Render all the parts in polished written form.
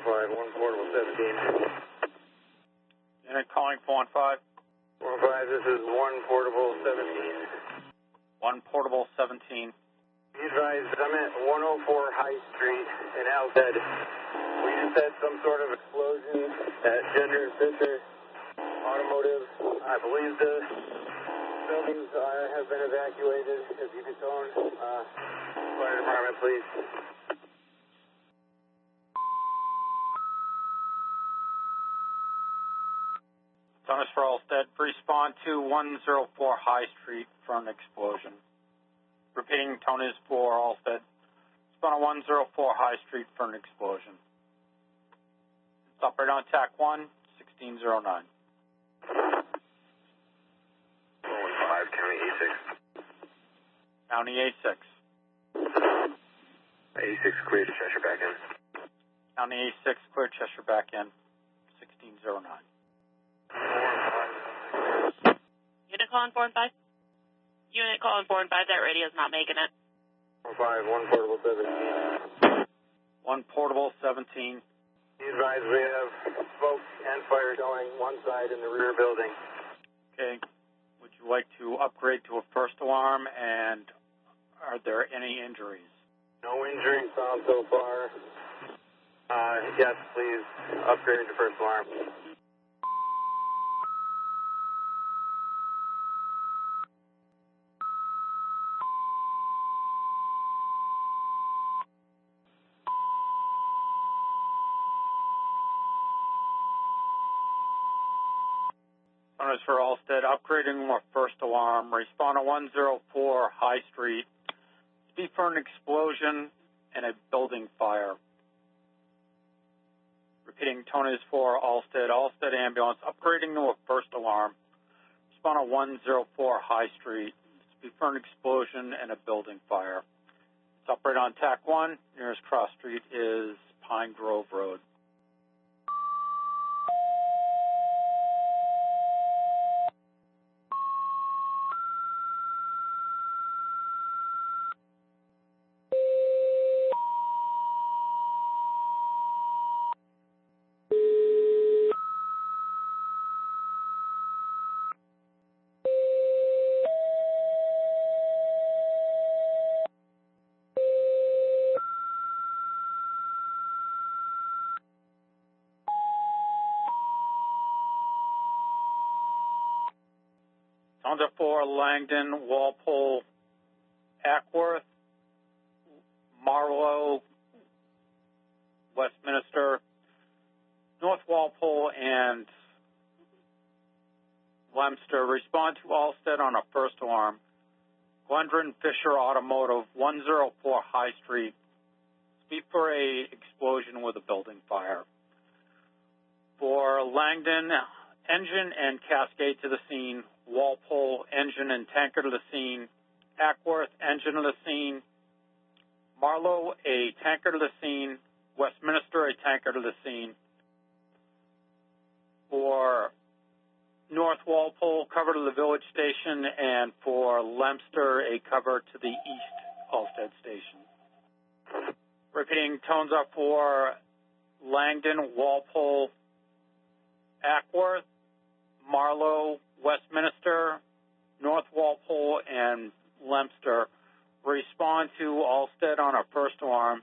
1 portable 17. Unit calling 415. 415, this is 1 portable 17. 1 portable 17. Be advised, I'm at 104 High Street in Alstead. We just had some sort of explosion at Gender and Fisher Automotive. I believe the buildings have been evacuated. If you could phone fire department, please. Thomas for Alstead. Respond to 104 High Street for an explosion. Repeating, tone is for Alstead. Respond to 104 High Street for an explosion. It's operator on TAC 1, 1609. 415, County A6. County A6. A6 clear to Cheshire back in. County A6, clear Cheshire back in, 1609. Unit calling 4 and 5. Unit calling 4 and 5, that radio's not making it. 45, 1 portable 17. 1 portable 17. Be advised, we have smoke and fire going one side in the rear building. Okay. Would you like to upgrade to a first alarm, and are there any injuries? No injuries found so far. Yes, please upgrade to first alarm. Thomas for Alstead. Upgrading or first alarm. Respond to 104 High Street. Speed for an explosion and a building fire. Repeating, tone is for Alstead. Alstead ambulance, upgrading to a first alarm. Respond to 104 High Street. Speed for an explosion and a building fire. It's operated on TAC 1. Nearest cross street is Pine Grove Road. Under 4, Langdon, Walpole, Acworth, Marlow, Westminster, North Walpole, and Leominster. Respond to Alstead on a first alarm. Glendron Fisher Automotive, 104 High Street. Speed for a explosion with a building fire. For Langdon, engine and cascade to the scene. Walpole, engine and tanker to the scene. Acworth, engine to the scene. Marlow, a tanker to the scene. Westminster, a tanker to the scene. For North Walpole, cover to the village station, and for Leominster, a cover to the east Alstead station. Repeating, tones up for Langdon, Walpole, Acworth, Marlow, Westminster, North Walpole, and Leominster. Respond to Alstead on a first alarm.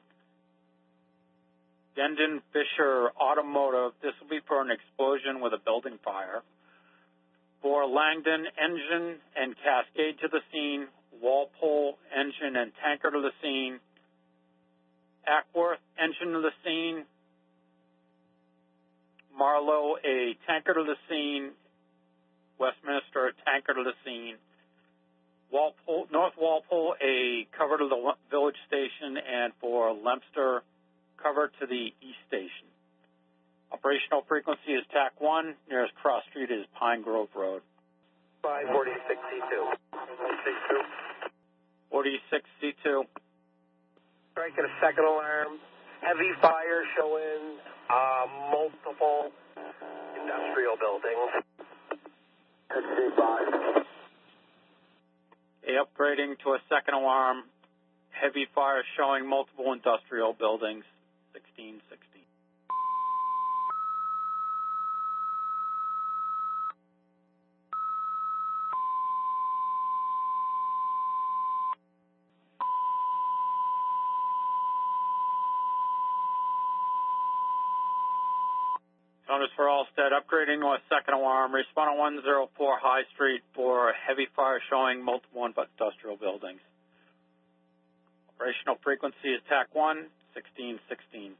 Gendon Fisher Automotive, this will be for an explosion with a building fire. For Langdon, engine and cascade to the scene. Walpole, engine and tanker to the scene. Acworth, engine to the scene. Marlow, a tanker to the scene. Westminster, a tanker to the scene. Walpole, North Walpole, a cover to the village station, and for Leominster, cover to the east station. Operational frequency is TAC 1. Nearest cross street is Pine Grove Road. 546C2. 46C2. Strike at a second alarm. Heavy fire showing multiple industrial buildings. Upgrading to a second alarm. Heavy fire showing multiple industrial buildings. 1616. Notice for Alstead, upgrading to a second alarm. Respond on 104 High Street for heavy fire showing multiple industrial buildings. Operational frequency is TAC 1, 1616.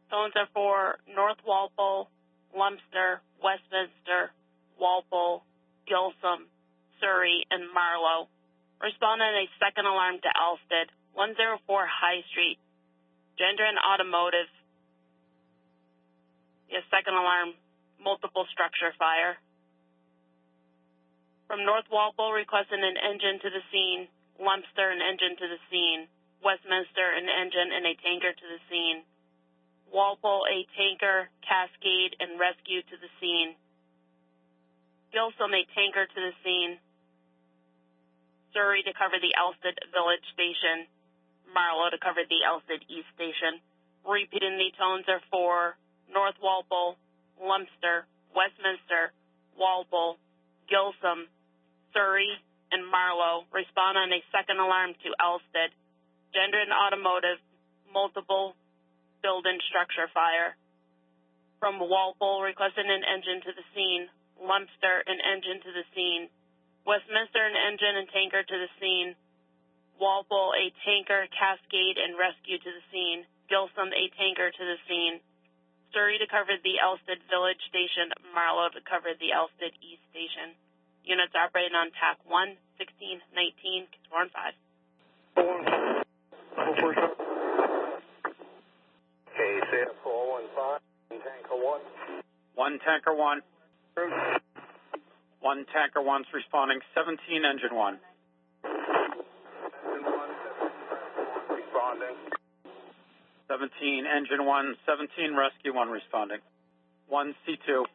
Phones are for North Walpole, Lumster, Westminster, Walpole, Gilsum, Surrey, and Marlow. Respond on a second alarm to Alstead, 104 High Street, Gendron Automotive. Yes, second alarm, multiple structure fire. From North Walpole, requesting an engine to the scene, Lumster, an engine to the scene, Westminster, an engine and a tanker to the scene, Walpole, a tanker, cascade, and rescue to the scene. Gilsum, a tanker to the scene. Surrey to cover the Alstead Village Station. Marlow to cover the Alstead East Station. Repeating the tones are for North Walpole, Lumster, Westminster, Walpole, Gilsum, Surrey, and Marlow. Respond on a second alarm to Alstead. Gendron Automotive, multiple building structure fire. From Walpole, requesting an engine to the scene. Lumster, an engine to the scene. Westminster, an engine and tanker to the scene. Walpole, a tanker, cascade, and rescue to the scene. Gilsum, a tanker to the scene. Surrey to cover the Alstead Village Station. Marlow to cover the Alstead East Station. Units operating on TAC 1, 16, 19, 4 and 5. KCF 415, tanker 1. One tanker 1. One tanker 1's responding. 17 engine 1. Engine 1, responding. 17 engine 1, 17 rescue 1 responding. 1 C2. 1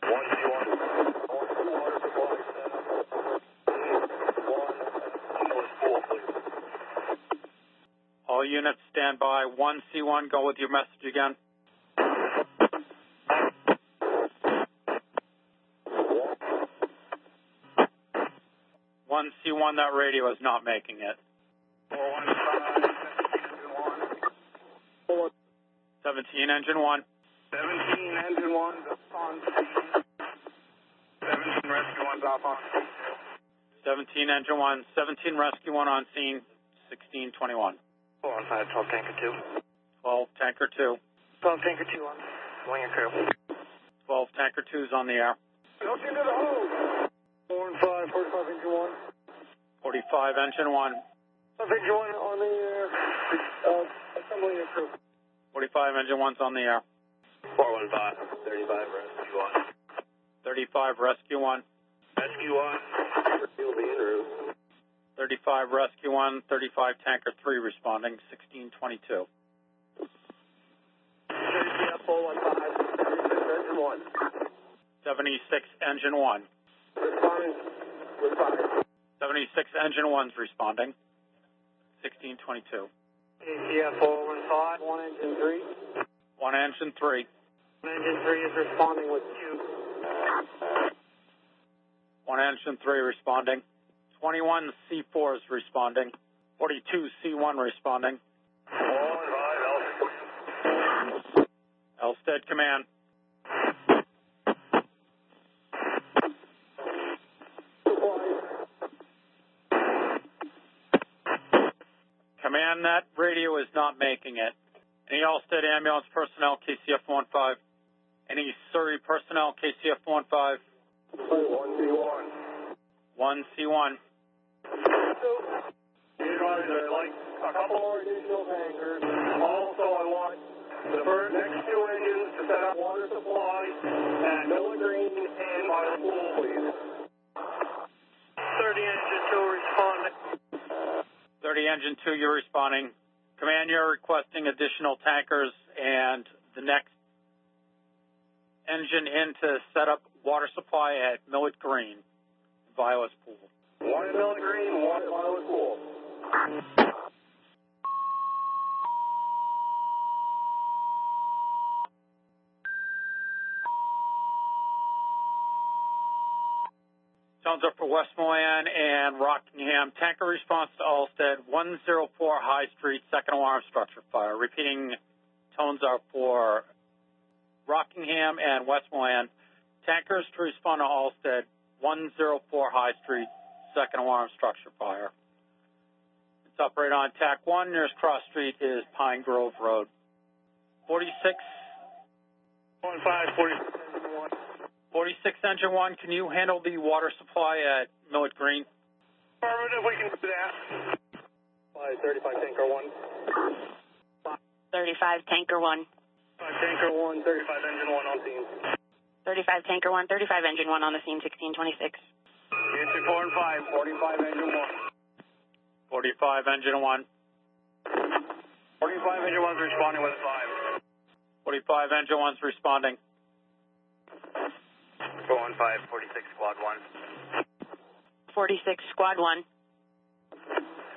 C1. Water supply center. 1 school, please. All units stand by. 1 C1, go with your message again. 1 C1, that radio is not making it. 415, engine 1. 17 engine 1. 17 engine 1, on scene. 17 rescue 1's off on scene. 17 engine 1, 17 rescue 1 on scene. 1621. 415, 12 tanker 2. 12 tanker 2. 12 tanker 2 on winger crew. 12 tanker 2's on the air. Look into the hole. 4 and 5, 45 engine 1. 45 engine 1. Engine 1 on the assembly crew. 45 engine 1's on the air. 415, 35 rescue 1. 35 rescue 1. Rescue 1. You'll be en route. 35 rescue 1. 35 tanker 3 responding. 1622. KCF 415, 76 engine 1. 76 engine 1. Responding with 5. 76 engine 1's responding. 1622. KCF 415, 1 engine 3. 1 engine 3. 1 engine 3 is responding with 2. 1 engine 3 responding. 21 C4 is responding. 42 C1 responding. 415, Alstead command. Command, that radio is not making it. Any Alstead ambulance personnel, KCF 15. Any Surrey personnel, KCF 15. 1C1. 1 C1. I'd like a couple more additional tankers. Also, I want the next 2 engines to set up water supply and Noah Green and my pool, please. 30 engine 2 responding. 30 engine 2, you're responding. Command, you're requesting additional tankers and the next engine in to set up water supply at Millet Green, Violet's Pool. One at Millet Green, one at Violet's Pool. Tones up for Westmoreland and Rockingham. Tanker response to Alstead, 104 High Street, second alarm structure fire. Repeating, tones are for Rockingham and Westmoreland. Tankers to respond to Alstead, 104 High Street, second alarm structure fire. It's operated on TAC 1. Nearest cross street is Pine Grove Road. 46. 46 Engine 1, can you handle the water supply at Millet Green? Affirmative, we can do that. 35 Tanker 1. 35 Tanker 1. Tanker 1, 35 Engine 1 on scene. 35 Tanker 1, 35 Engine 1 on the scene, 1626. Unit 4 and 5, 45 Engine 1. 45 Engine 1. 45 Engine 1's responding with 5. 45 Engine 1's responding. 415, 46 Squad 1. 46 Squad 1.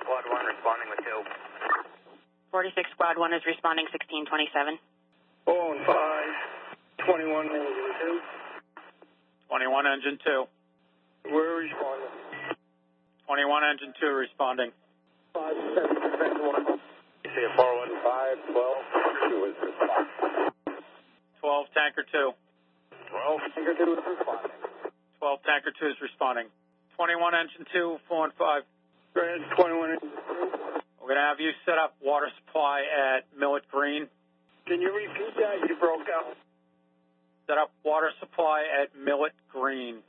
Squad 1 responding with 2. 46 Squad 1 is responding 1627. 415, 21 Engine 2. 21 Engine 2. We're responding. 21 Engine 2 responding. 576 Engine 1. You see a 415, 12. 2 is responding. 12 Tanker 2. 12 Tanker 2 is responding. 12 Tanker 2 is responding. 21 Engine 2, 4 and 5. Go ahead, 21 Engine 2. We're going to have you set up water supply at Millet Green. Can you repeat that? You broke out. Set up water supply at Millet Green.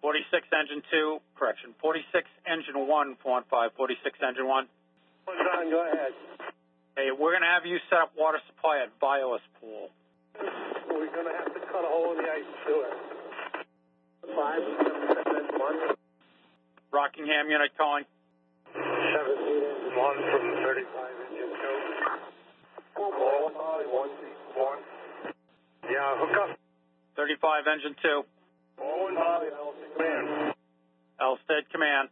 46 Engine 2, correction, 46 Engine 1, 4 and 5, 46 Engine 1. John, go ahead. Hey, we're going to have you set up water supply at Violet's Pool. We're going to have to cut a hole in the ice to it. 5, 7, 1. Rockingham unit calling. 17 Engine 1 from 35 Engine 2. 1. Yeah, hook up. 35 Engine 2. 1 Holly, Alstead Command. Alstead Command.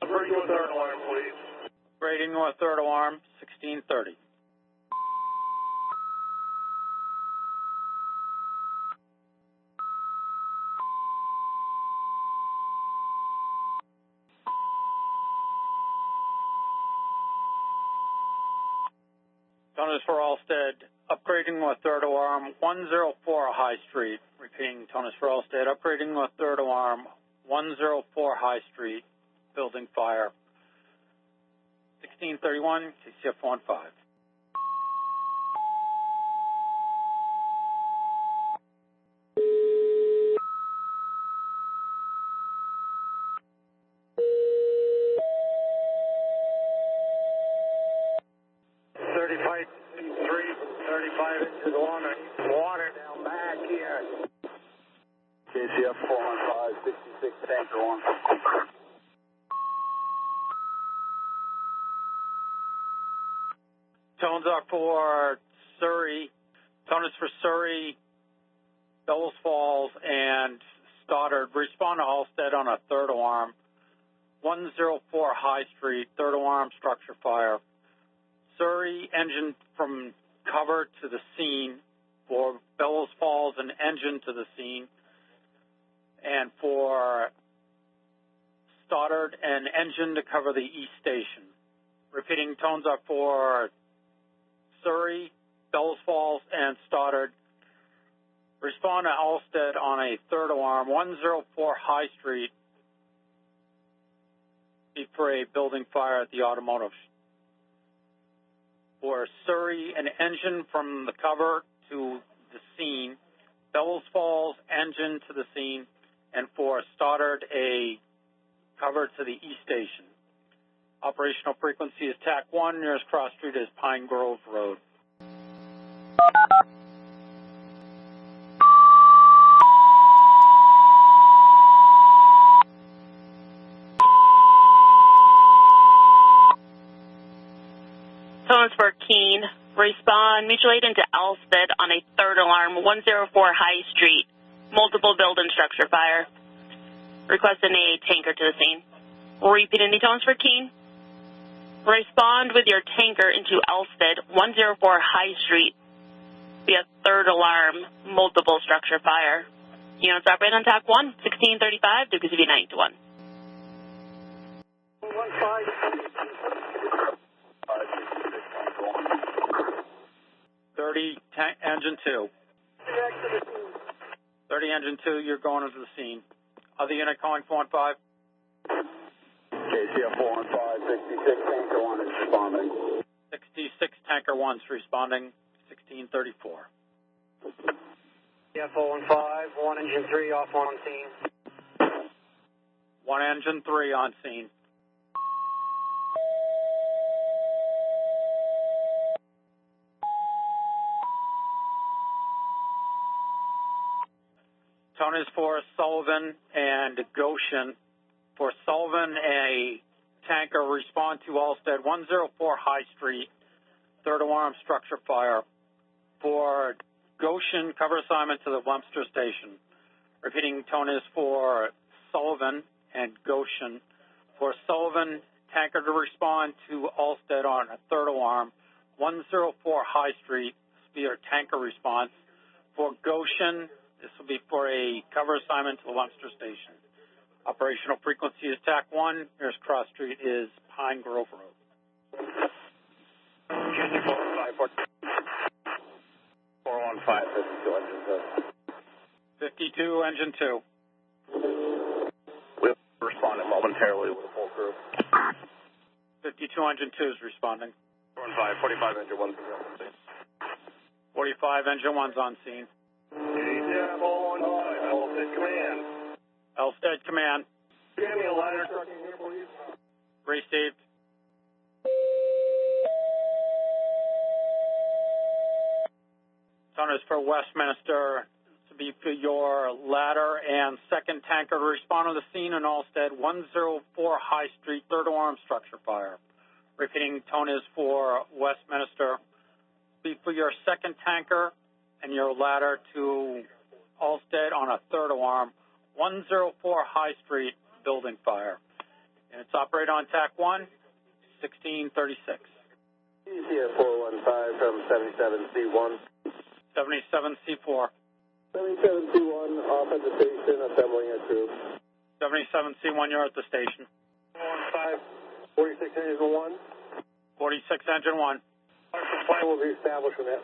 Operating with third alarm, please. Operating with third alarm, 1630. Toners for Alstead, upgrading with third alarm, 104 High Street. Repeating, toners for Alstead, upgrading with third alarm, 104 High Street, building fire. 1631, KCF 1-5. Water down back here. KCF 415, 66 Tanker 1. Tones are for Surrey. Toners for Surrey, Bellows Falls, and Stoddard. Respond to Alstead on a third alarm. 104 High Street, third alarm structure fire. Surrey, engine from cover to the scene. For Bellows Falls, an engine to the scene. And for Stoddard, an engine to cover the east station. Repeating, tones are for Surrey, Bellows Falls, and Stoddard. Respond to Alstead on a third alarm, 104 High Street, for a building fire at the automotive. For Surrey, an engine from the cover to the scene. Bellows Falls, engine to the scene. And for Stoddard, a cover to the east station. Operational frequency is TAC 1. Nearest cross street is Pine Grove Road. Tones tones for Keene. Respond mutual aid into Alstead on a third alarm, 104 High Street. Multiple building structure fire. Requesting a tanker to the scene. Repeat any tones for Keene. Respond with your tanker into Alstead, 104 High Street. Via third alarm, multiple structure fire. Units operate on TAC 1, 1635, Duke CV 9 to 1. 30, engine 2. 30, engine 2, you're going into the scene. Other unit calling 415. KCF 415, 66, tanker 1 is responding. 66, tanker 1's responding, 1634. KCF 415, 1 engine 3 off on scene. 1 engine 3 on scene. Tone is for Sullivan and Goshen. For Sullivan, a tanker respond to Alstead, 104 High Street, third alarm structure fire. For Goshen, cover assignment to the Webster station. Repeating, tone is for Sullivan and Goshen. For Sullivan, tanker to respond to Alstead on a third alarm, 104 High Street, spear tanker response. For Goshen, this will be for a cover assignment to the Webster station. Operational frequency is TAC 1. Nearest cross street is Pine Grove Road. 52, engine 2. We'll respond momentarily with a full crew. 52, engine 2 is responding. 45, engine 1. 45, engine 1's on scene. KCF 415, Alstead Command. Alstead Command. Give me a ladder trucking here, please. Received. Tone is for Westminster to be for your ladder and second tanker to respond to the scene in Alstead, 104 High Street, third alarm structure fire. Repeating, tone is for Westminster. Be for your second tanker and your ladder to Alstead on a third alarm, 104 High Street, building fire. And it's operate on TAC 1, 1636. KCF 415 from 77C1. 77C4. 77C1 off at the station, assembling a crew. 77C1, you're at the station. 415, 46 engine 1. 46 engine 1. Water supply will be established from that.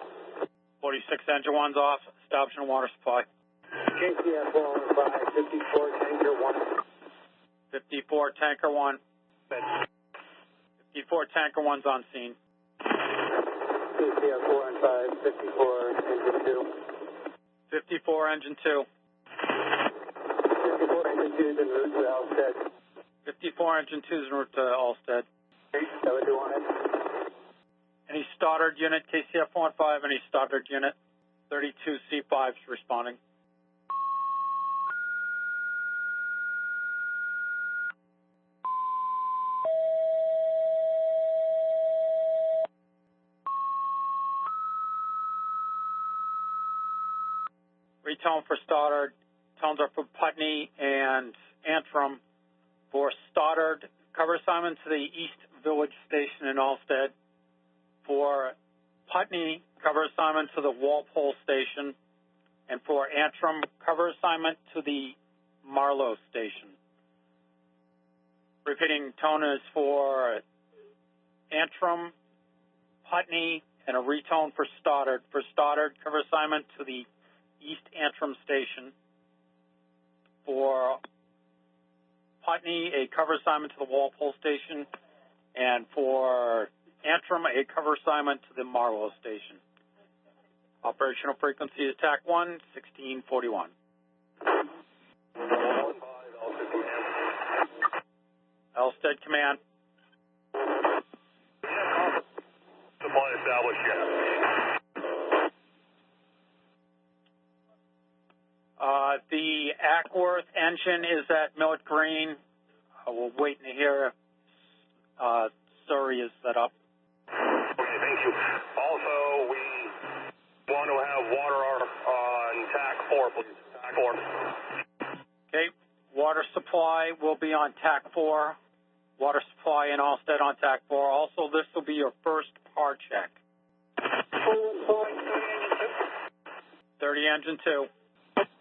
46 engine 1's off, establishing water supply. KCF 415, 54 tanker 1. 54 tanker 1. 54 tanker 1's on scene. KCF 415, 54 engine 2. 54 engine 2. 54 engine 2 is en route to Alstead. 54 engine 2 is en route to Alstead. 721. Any Stoddard unit, KCF 415, any Stoddard unit, 32 C5's responding. Retone for Stoddard. Tones are for Putney and Antrim. For Stoddard, cover assignment to the East Village Station in Alstead. For Putney, cover assignment to the Walpole Station. And for Antrim, cover assignment to the Marlow Station. Repeating, tone is for Antrim, Putney, and a retone for Stoddard. For Stoddard, cover assignment to the East Antrim Station. For Putney, a cover assignment to the Walpole Station. And for Antrim, a cover assignment to the Marlow Station. Operational frequency is TAC 1, 1641. Alstead Command. Supply established yet. The Acworth engine is at Millet Green. We're waiting to hear if Surrey is set up. Okay, Thank you. Also, we want to have water on TAC 4, please. TAC 4. Okay, water supply will be on TAC 4. Water supply in Alstead on TAC 4. Also, this will be your first par check. 30 engine 2.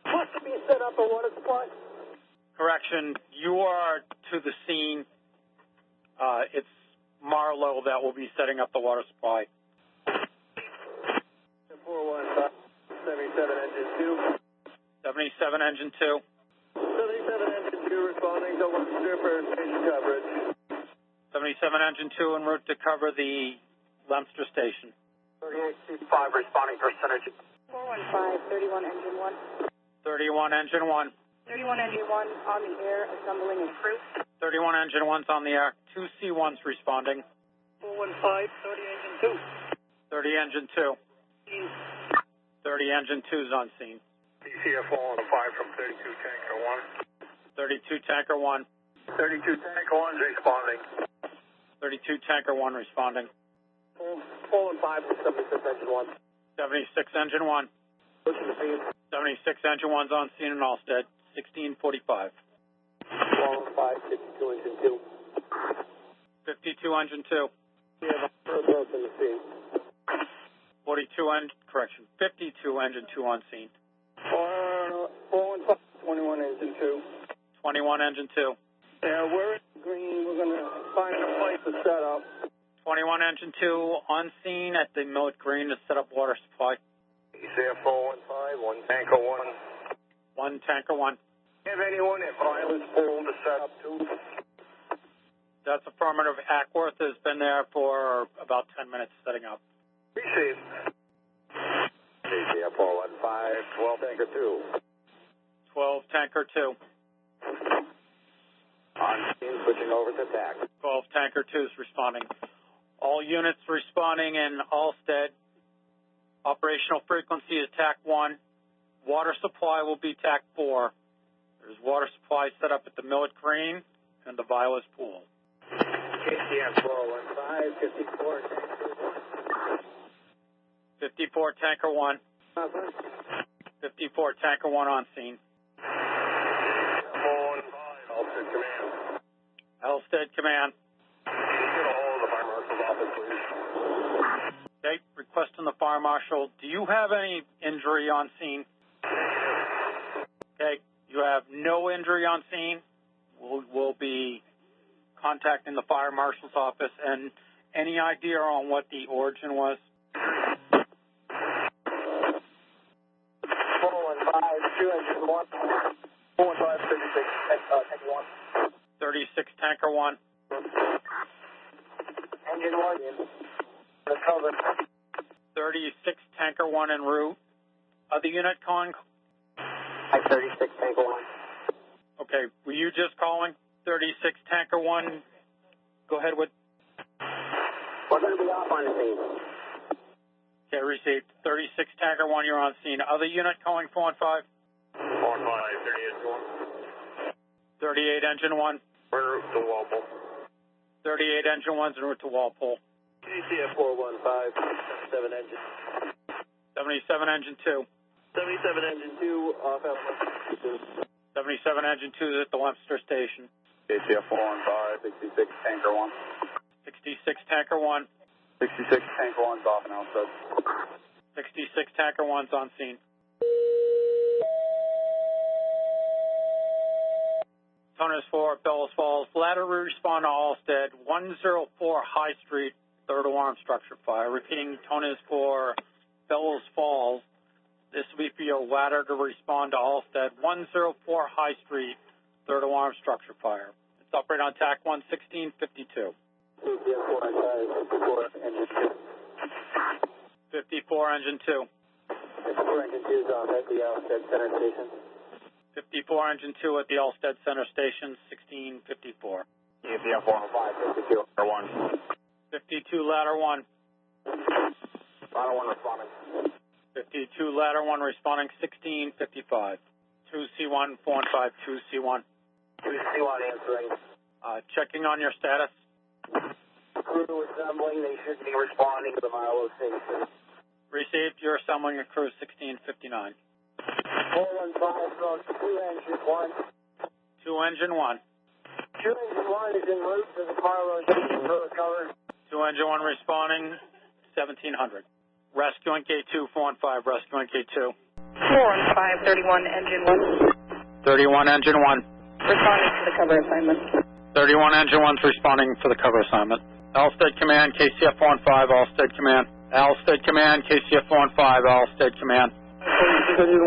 What's to be set up a water supply? Correction, you are to the scene. It's Marlowe that will be setting up the water supply. 415, 77 engine 2. 77 engine 2. 77 engine 2 responding to Leinster for station coverage. 77 engine 2 en route to cover the Leinster station. 38C5 responding percentage. 415, 31 engine 1. 31 engine 1. 31 engine 1 on the air, assembling and crew. 31 engine 1's on the air. 2 C1's responding. 415, 30 engine 2. 30 engine 2. 30 engine 2's on scene. DCF 415 from 32 Tanker 1. 32 Tanker 1. 32 Tanker 1's responding. 32 Tanker 1 responding. 415, 76 engine 1. 76 engine 1. Pushing the feed. 76 engine 1's on scene in Alstead. 1645. 415, 52 engine 2. 52 engine 2. We have a approach in the scene. 52 engine 2 on scene. 415, 21 engine 2. 21 engine 2. Yeah, we're in green. We're going to find a place to set up. 21 engine 2 on scene at the Millet Green to set up water supply. DCF 415, 1 Tanker 1. 1 Tanker 1. Have anyone at Violet's Pool to set up too? That's affirmative. Acworth has been there for about 10 minutes setting up. Received. DCF 415, 12 Tanker 2. 12 Tanker 2. On scene, switching over to TAC. 12 Tanker 2 is responding. All units responding in Alstead. Operational frequency is TAC 1. Water supply will be TAC 4. There's water supply set up at the Millet Green and the Violet's Pool. KCM 415, 54 Tanker 1. 54 Tanker 1. 54 Tanker 1 on scene. 415, Alstead Command. Alstead Command. Get a hold of the Fire Marshal's office, please. Okay, requesting the Fire Marshal. Do you have any injury on scene? Okay, you have no injury on scene. We'll be contacting the Fire Marshal's office. And any idea on what the origin was? 415, 2 engine 1. 415, 36, Tanker 1. 36 Tanker 1. Engine 1. Recover. 36 Tanker 1 en route. Other unit calling? 36 Tanker 1. Okay, were you just calling? 36 Tanker 1. Go ahead with. We're going to be off on the scene. Okay, received. 36 Tanker 1, you're on scene. Other unit calling 415? 415, 38 38 engine engine 1. 1. We're to Walpole. 38 engine 1's en route to Walpole. KCF 415, 77 engine. 77 engine 2. 77 engine 2, off Alstead. 77 engine 2 is at the Leinster station. KCF 415, 66 Tanker 1. 66 Tanker 1. 66 Tanker 1's off in Alstead. 66 Tanker 1's on scene. Toners 4, Bellows Falls. Ladder respond to Alstead. 104 High Street, third alarm structure fire. Repeating, Toners 4, Bellows Falls. This will be for your ladder to respond to Alstead. 104 High Street, third alarm structure fire. It's operated on TAC 11652. 54 engine 2. 54 engine 2. 54 engine 2 is off at the Alstead Center Station. 54 engine 2 at the Alstead Center Station, 1654. KCF 415, 52 Ladder 1. 52 ladder 1. Ladder 1 responding. 52 ladder 1 responding, 1655. 2C1, 415, 2C1. 2C1 answering. Checking on your status. crew assembling. They should be responding to the Marlow station. Received. You're assembling a crew 1659. 415 from 2 engine 1. 2 engine 1. 2 engine 1 is en route to the Marlow station for recovery. 2 engine 1 responding 1700. Rescuing K2 415. Rescuing K2. 415, 31 engine 1. 31 engine 1. Responding to the cover assignment. 31 engine 1's responding for the cover assignment. Alstead Command, KCF 15, Alstead Command. Alstead Command, KCF 15, Alstead Command. 46 engine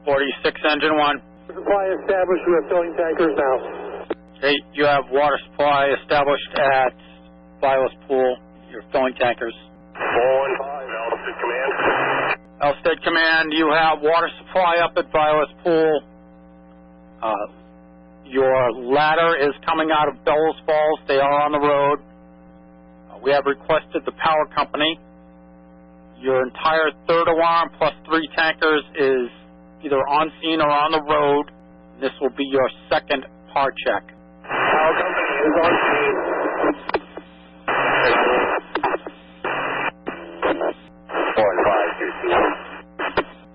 1. 46 engine 1. Supply established. We have filling tankers now. Okay, you have water supply established at Violet's Pool. You're filling tankers. 415, Alstead Command. Alstead Command, you have water supply up at Violet's Pool. Your ladder is coming out of Bellows Falls. They are on the road. We have requested the power company. Your entire third alarm plus 3 tankers is either on scene or on the road. This will be your second par check. Power company is on scene. 415, 2C1.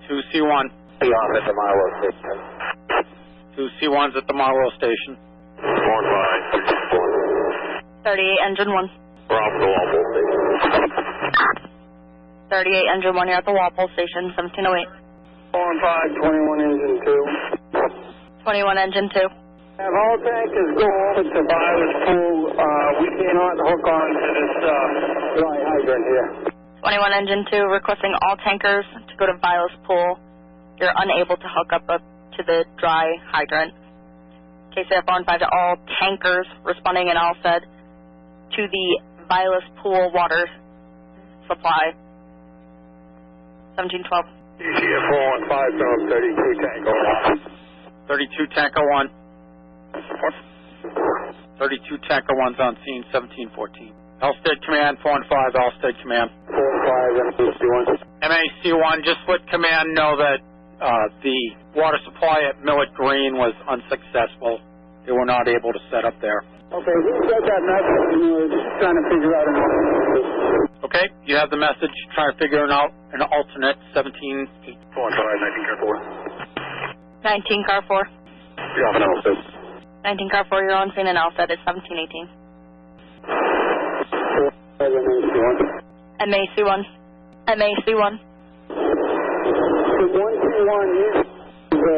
2C1. Be off at the Marlow station. 2C1's at the Marlow station. 415, 38 engine 1. we're off the Walpole station. 38 engine 1, you're at the Walpole station, 1708. 415, 21 engine 2. 21 engine 2. Have all tankers go over to Violet's Pool. We cannot hook on to this dry hydrant here. 21 engine 2, requesting all tankers to go to Violet's Pool. You're unable to hook up to the dry hydrant. KCF 15 to all tankers responding in Alstead to the Violet's Pool water supply. 1712. KCF 415 from 32 Tango 1. 32 Tanker 1. 32 Tanker 1's on scene, 1714. Alstead Command, 415, Alstead Command. 415, MC1. MAC1, just let Command know that the water supply at Millet Green was unsuccessful. They were not able to set up there. Okay, who said that message? We were just trying to figure out an alternate. Okay, you have the message. Try to figure out an alternate, 17-8. 415, 19 car 4. 19 car 4. You're off at Alstead. 19 car 4, you're on scene in Alstead. It's 1718. MAC1. MAC1. The 121 is the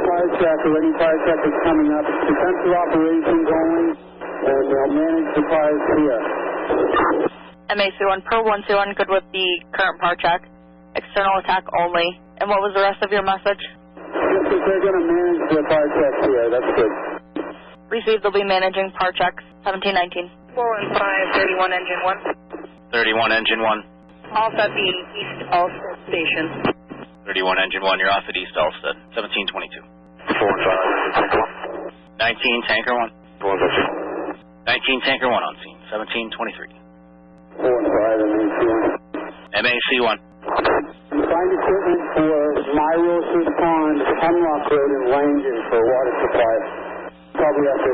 fire truck or any fire truck that's coming up. Defensive operations only, and they'll manage the fires here. MAC1 per 121, good with the current par check. External attack only. And what was the rest of your message? Just that they're going to manage the fire truck here. That's good. Received, they'll be managing par checks. 1719. 415, 31 engine 1. 31 Engine 1. All at the East Alstead station. 31 Engine 1, you're off at East Alstead, 1722. 415, 19 Tanker 1. 19 Tanker 1 on scene, 1723. 415 and MAC1. find equipment for Myrosis Pond, Hemlock Road, and Langdon for water supply. Probably have to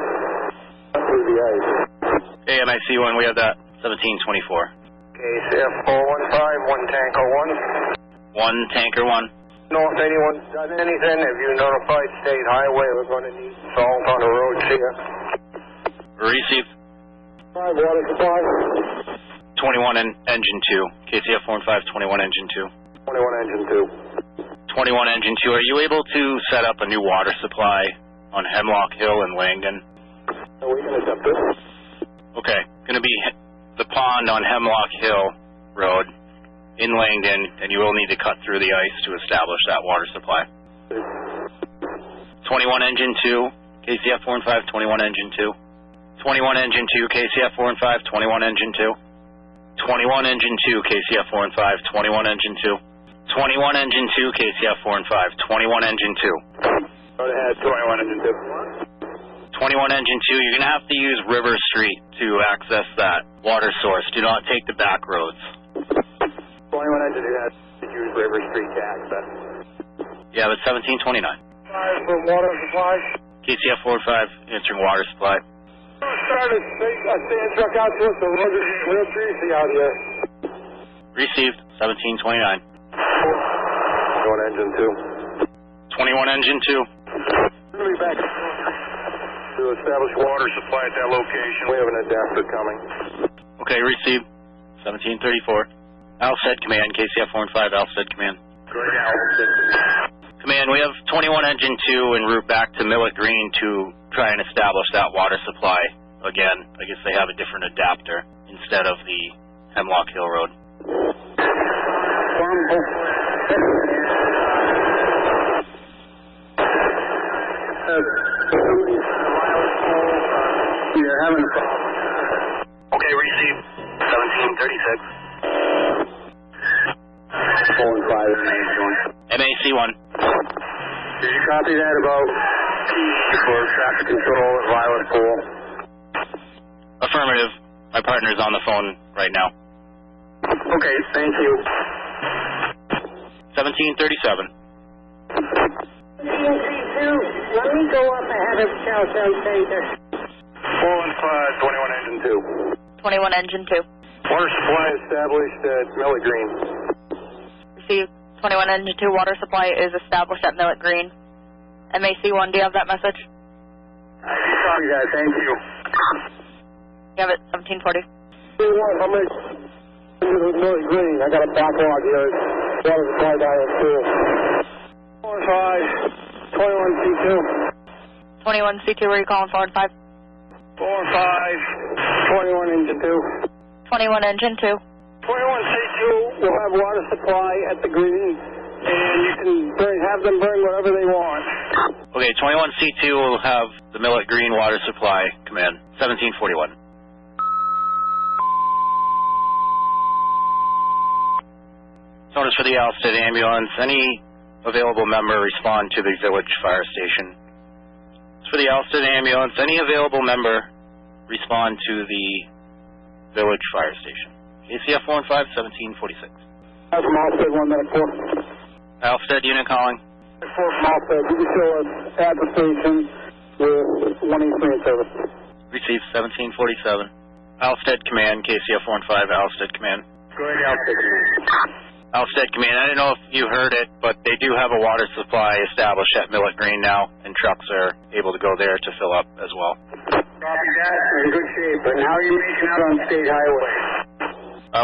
through the ice. Hey, MAC1, we have that, 1724. KCF 415, 1 Tanker 1. 1 Tanker 1. No, if anyone's done anything, if you notified State Highway, we're going to need salt on the roads here. Received. 5 water supply. 21 Engine 2. KCF 415, 21 Engine 2. 21 Engine 2. 21 Engine 2, are you able to set up a new water supply on Hemlock Hill and Langdon? Are we going to attempt this? Okay, going to be the pond on Hemlock Hill Road in Langdon, and you will need to cut through the ice to establish that water supply. 21 Engine 2, KCF 415, 21 Engine 2. 21 Engine 2, KCF 415, 21 Engine 2. 21 Engine 2, KCF 415, 21 Engine 2. 21 Engine 2, KCF 415, 21 Engine 2. Go ahead, 21 Engine 2. 21 Engine 2, you're going to have to use River Street to access that water source. Do not take the back roads. 21 Engine 2 has to use River Street to access. Yeah, but 1729. 5 for water supply. KCF 45 answering water supply. Start a sand truck out to us, so real greasy out here. Received, 1729. 21 engine 2. 21 engine 2. Really back to establish water supply at that location. We have an adapter coming. Okay, received, 1734. Alstead Command, KCF 415, Alstead Command. Go ahead, Alstead. Command, we have 21 engine 2 en route back to Millet Green to try and establish that water supply. Again, I guess they have a different adapter instead of the Hemlock Hill Road. You're having a problem. Okay, received, 1736. 415 MAC1. Did you copy that about P for traffic control at Violet Pool? Affirmative. My partner's on the phone right now. Okay, thank you. 1737. Let me go up ahead of Southdown Center. 415, 21 engine 2. 21 engine 2. Water supply established at Millet Green. Received. 21 engine 2 water supply is established at Millet Green. MAC1, do you have that message? I can copy that, thank you. You have it, 1740. How much is Millet Green? I got a backlog here. Water supply down at 2. 415, 21C2. 21C2, where are you calling 4 and 5? 4 and 5, 21 engine 2. 21 engine 2. 21C2 will have water supply at the green, and you can have them burn whatever they want. Okay, 21C2 will have the Millet Green water supply. Command, 1741. Notice for the Alstead ambulance, any available member respond to the village fire station. For the Alstead ambulance, any available member respond to the village fire station. KCF 415, 1746. That's from Alstead, 1 minute 4. Alstead unit calling. 4 from Alstead. You can show us at the station with 183 service. Received, 1747. Alstead Command, KCF 415, Alstead Command. Go ahead, Alstead Command. Alstead Command, I don't know if you heard it, but they do have a water supply established at Millet Green now, and trucks are able to go there to fill up as well. Copy that. We're in good shape. And how are you making out on State Highway?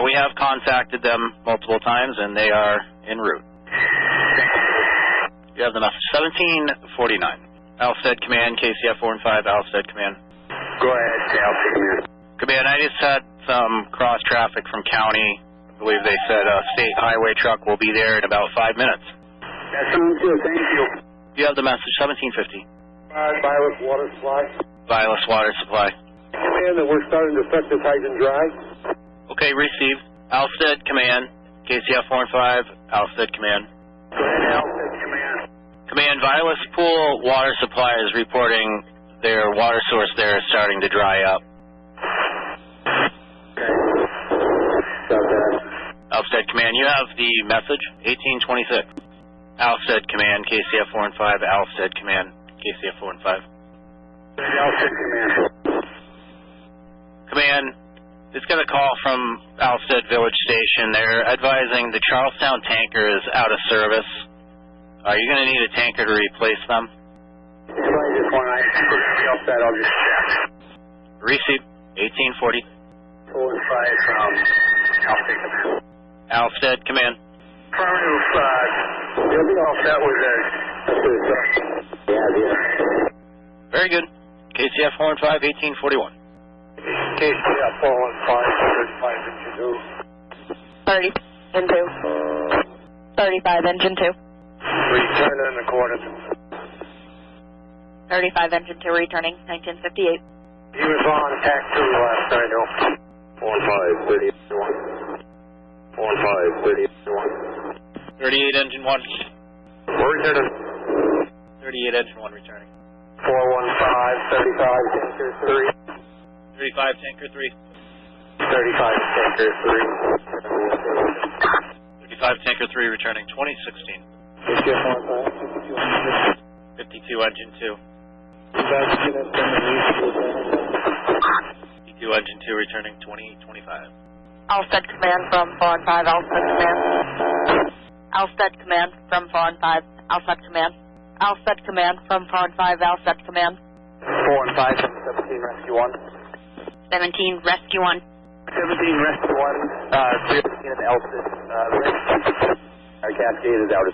We have contacted them multiple times, and they are en route. You have the message, 1749. Alstead Command, KCF 415, Alstead Command. Go ahead, Alstead Command. Command, I just had some cross traffic from county. I believe they said a state highway truck will be there in about 5 minutes. That sounds good. Thank you. You have the message, 1750. Violet water supply. Violet water supply. Command that we're starting to set this hydrant dry. Okay, received. Alstead Command, KCF 415, Alstead Command. Go ahead, Alstead Command. Command, Violet Pool water supply is reporting their water source there is starting to dry up. Alstead Command, you have the message, 1826. Alstead Command, KCF 415, Alstead Command, KCF 415. Alstead Command. Command, just got a call from Alstead Village Station. They're advising the Charlestown tanker is out of service. Are you going to need a tanker to replace them? Just one. I think Alstead, I'll just check. Receipt, 1840. 4 and 5 from Alstead Command. Alstead Command. Affirmative, Alstead was Very good. KCF 415, 1841. KCF 415, 35 engine 2. 30 and 2. 35 engine 2. Return in the coordinates. 35 engine 2 returning, 1958. He was on tack 2 last night, no. 45, 31. 45, 31. 38 engine 1. We're returning. 38 engine 1 returning. 415, 35 tanker 3. 35 tanker 3. 35 tanker 3. 35 tanker 3 returning, 2016. KCF 415, 52 engine 2. 52 engine 2. 2 engine 2 returning 2025. Alstead command from 4 and 5, Alstead command. Alstead command from 4 and 5, Alstead command. Alstead command from 4 and 5, Alstead command. 4 and 5 from 17 Rescue 1. 17 Rescue 1. 17 Rescue 1, 315 in Alstead. Our Cascade is out.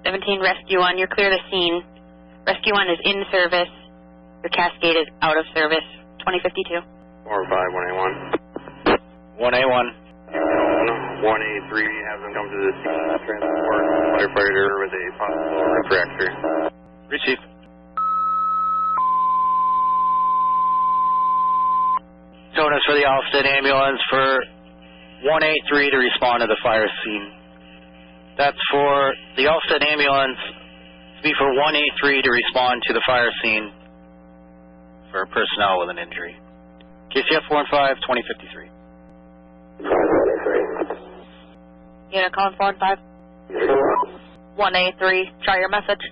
17 Rescue 1, you're clear the scene. Rescue 1 is in service. Your Cascade is out of service. 2052. 4 and 5, 1A1. 1A1. 1A3 has them come to the scene. Transport firefighter with a possible fracture. Receive. Sonus for the Alstead ambulance for 1A3 to respond to the fire scene. That's for the Alstead ambulance to be for 1A3 to respond to the fire scene for personnel with an injury. KCF 4 and 5, 2053. 1A3. Unit calling 4 and 5. 1A3, try your message.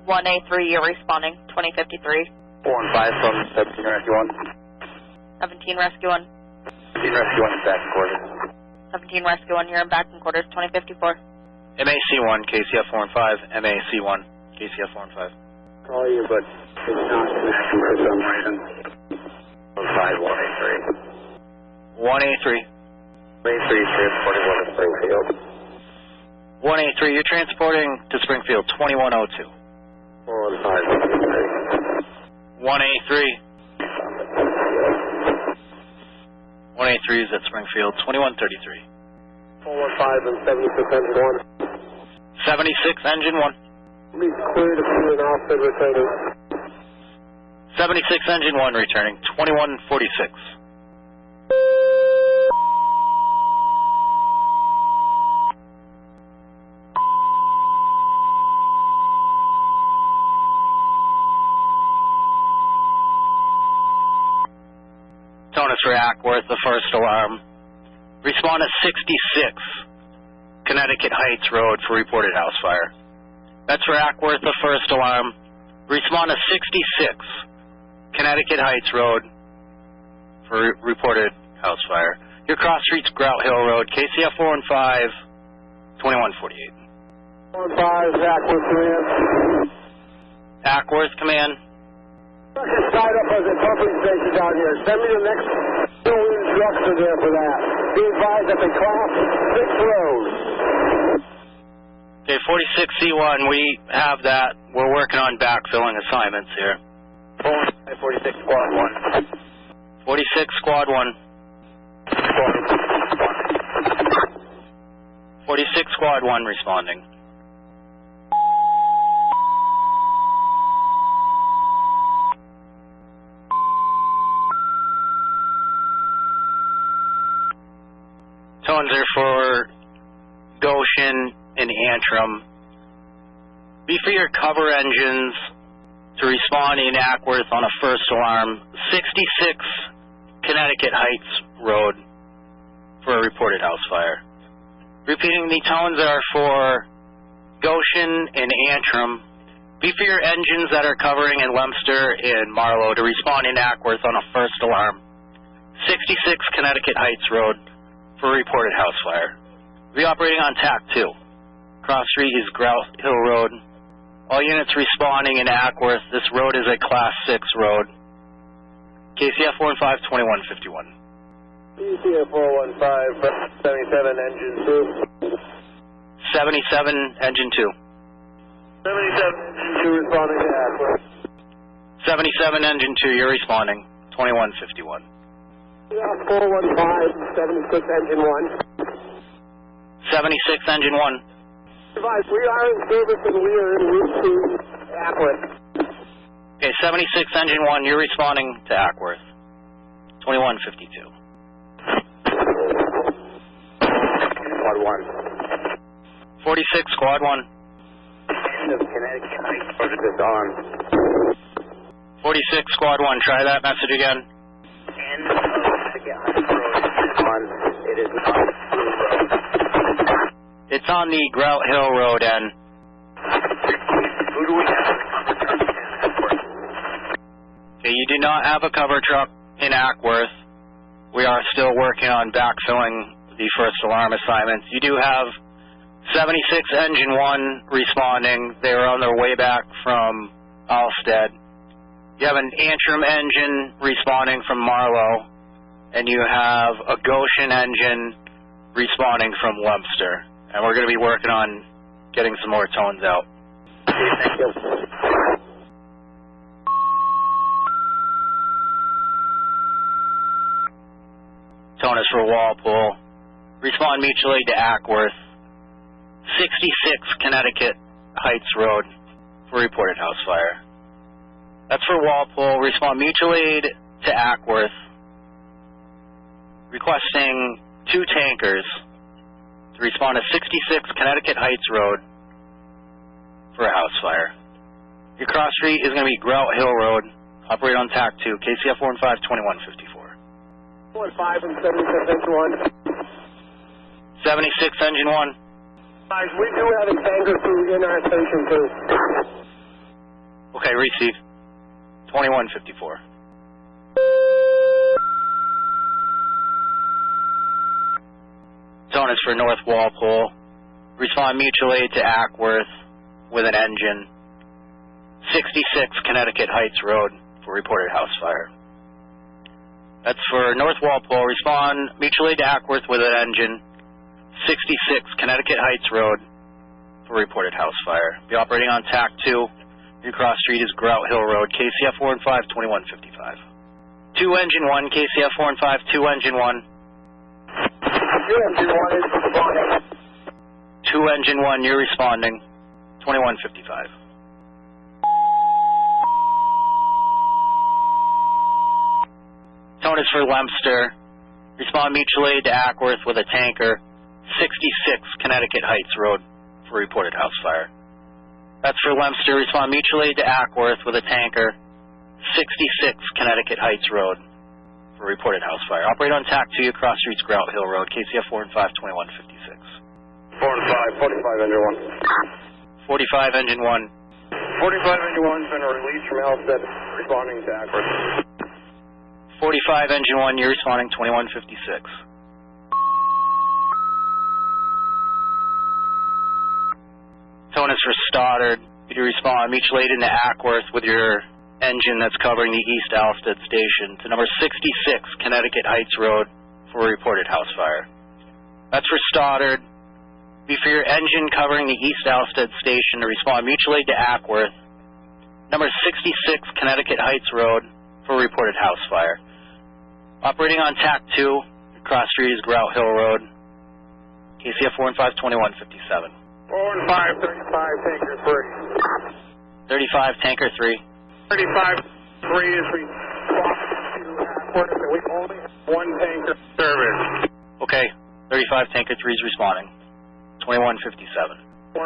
1A3, you're responding. 2053. 4 and 5 from 17 Rescue 1. 17 Rescue 1. 17 Rescue 1 back quarters. 17 Rescue 1, you're in back in quarters. 2054. MAC1, KCF 4 and 5, MAC1, KCF 4 and 5. Call you, but it's not connecting for some reason. 5, 1A3. 1A3. 1A3 transporting 1 to Springfield. 1A3, you're transporting to Springfield 2102. 4 and 5, 1A3. 1A3. 1A3 is at Springfield 2133. 4 and 5 and 76 engine 1. 76 engine 1. Please clear to be an Alstead returning. 76 engine 1 returning 2146. Sonus for Acworth, the first alarm. Respond to 66 Connecticut Heights Road for reported house fire. That's for Acworth, the first alarm. Respond to 66 Connecticut Heights Road for reported house fire. Your cross street's Grout Hill Road, KCF 4 and 5, 2148. 4 and 5, Acworth command. Acworth command. Second side up as a pumping station down here. Send me the next two instructor there for that. Be advised that the class 6 road. Okay, 46C1, we have that. We're working on backfilling assignments here. 46 squad 1. 46 squad 1. 46 squad 1 responding. Tones are for Goshen and Antrim. Be for your cover engines to respond in Acworth on a first alarm, 66 Connecticut Heights Road for a reported house fire. Repeating, the tones are for Goshen and Antrim. Be for your engines that are covering in Leominster and Marlow to respond in Acworth on a first alarm, 66 Connecticut Heights Road for a reported house fire. Be operating on TAC 2. Cross street is Grout Hill Road. All units responding in Acworth. This road is a Class 6 road. KCF 4 and 5, 2151. KCF 415, 77 engine 2. 77 engine 2. 77 engine 2 responding to Acworth. 77 engine 2, you're responding. 2151. 415, 76 engine 1. 76 engine 1. Advise, we are in service and we are in route to Acworth. Okay, 76 engine 1, you're responding to Acworth. 2152. Squad 1. 46 squad 1. End of Connecticut Heights Road is on. 46 squad 1, try that message again. End of Connecticut Heights Road is on. It is not Blue Road. It's on the Grout Hill Road end. Who do we have? Okay, you do not have a cover truck in Acworth. We are still working on backfilling the first alarm assignments. You do have 76 Engine 1 responding. They are on their way back from Alstead. You have an Antrim engine responding from Marlow, and you have a Goshen engine responding from Leominster. And we're going to be working on getting some more tones out. Thank you. Tone is for Walpole. Respond mutual aid to Acworth. 66 Connecticut Heights Road for reported house fire. That's for Walpole. Respond mutual aid to Acworth. Requesting 2 tankers to respond to 66 Connecticut Heights Road for a house fire. Your cross street is going to be Grout Hill Road. Operate on TAC 2, KCF 415-2154. 15 and 76 Engine 1. 76 Engine 1. Guys, we do have a tanker crew in our station too. Okay, receive. 2154. Tone is for North Walpole. Respond mutual aid to Acworth with an engine. 66 Connecticut Heights Road for reported house fire. That's for North Walpole. Respond mutual aid to Acworth with an engine. 66 Connecticut Heights Road for reported house fire. Be operating on TAC 2. Your cross street is Grout Hill Road, KCF 415-2155. 2 Engine 1, KCF 415, 2 Engine 1. 2 Engine 1 is responding. 2 Engine 1, you're responding. 2155. Tone is for Leominster. Respond mutual aid to Acworth with a tanker. 66 Connecticut Heights Road for reported house fire. That's for Leominster. Respond mutual aid to Acworth with a tanker. 66 Connecticut Heights Road for reported house fire. Operate on TAC 2, cross streets Grout Hill Road, KCF 415-2156. 45 Engine 1. 45 Engine 1. 45 Engine 1's been released from Alstead, responding to Acworth. 45 Engine 1, you're responding 2156. Tone is for Stoddard. You do respond mutual aid into Acworth with your engine that's covering the East Alstead station to number 66 Connecticut Heights Road for a reported house fire. That's for Stoddard. Be for your engine covering the East Alstead station to respond mutual aid to Acworth, number 66 Connecticut Heights Road for a reported house fire. Operating on TAC 2, your cross street is Grout Hill Road, KCF 415-2157. 45 Tanker 3. 35 Tanker 3. 35 3 is we swapped to Acworth, and we only have 1 tanker service. Okay, 35 Tanker 3 is responding. 2157. 35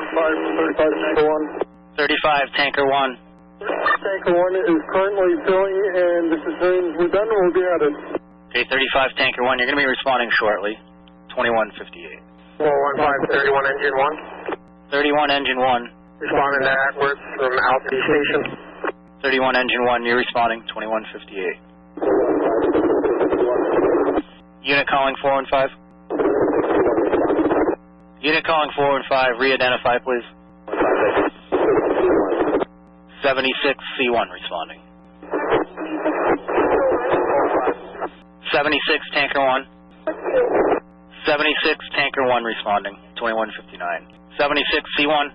Tanker 1. 35 Tanker 1. Tanker 1 is currently filling, and this is soon we're done, we'll be at it. Okay, 35 Tanker 1, you're going to be responding shortly. 2158. 415 31 Engine 1. 31 Engine 1. Responding to Acworth from Alstead Station. 31 Engine 1, you're responding. 2158. Unit calling 415. Unit calling 415, re-identify please. 76 C1 responding. 76 Tanker 1. 76 Tanker 1 responding. 2159. 76 C1.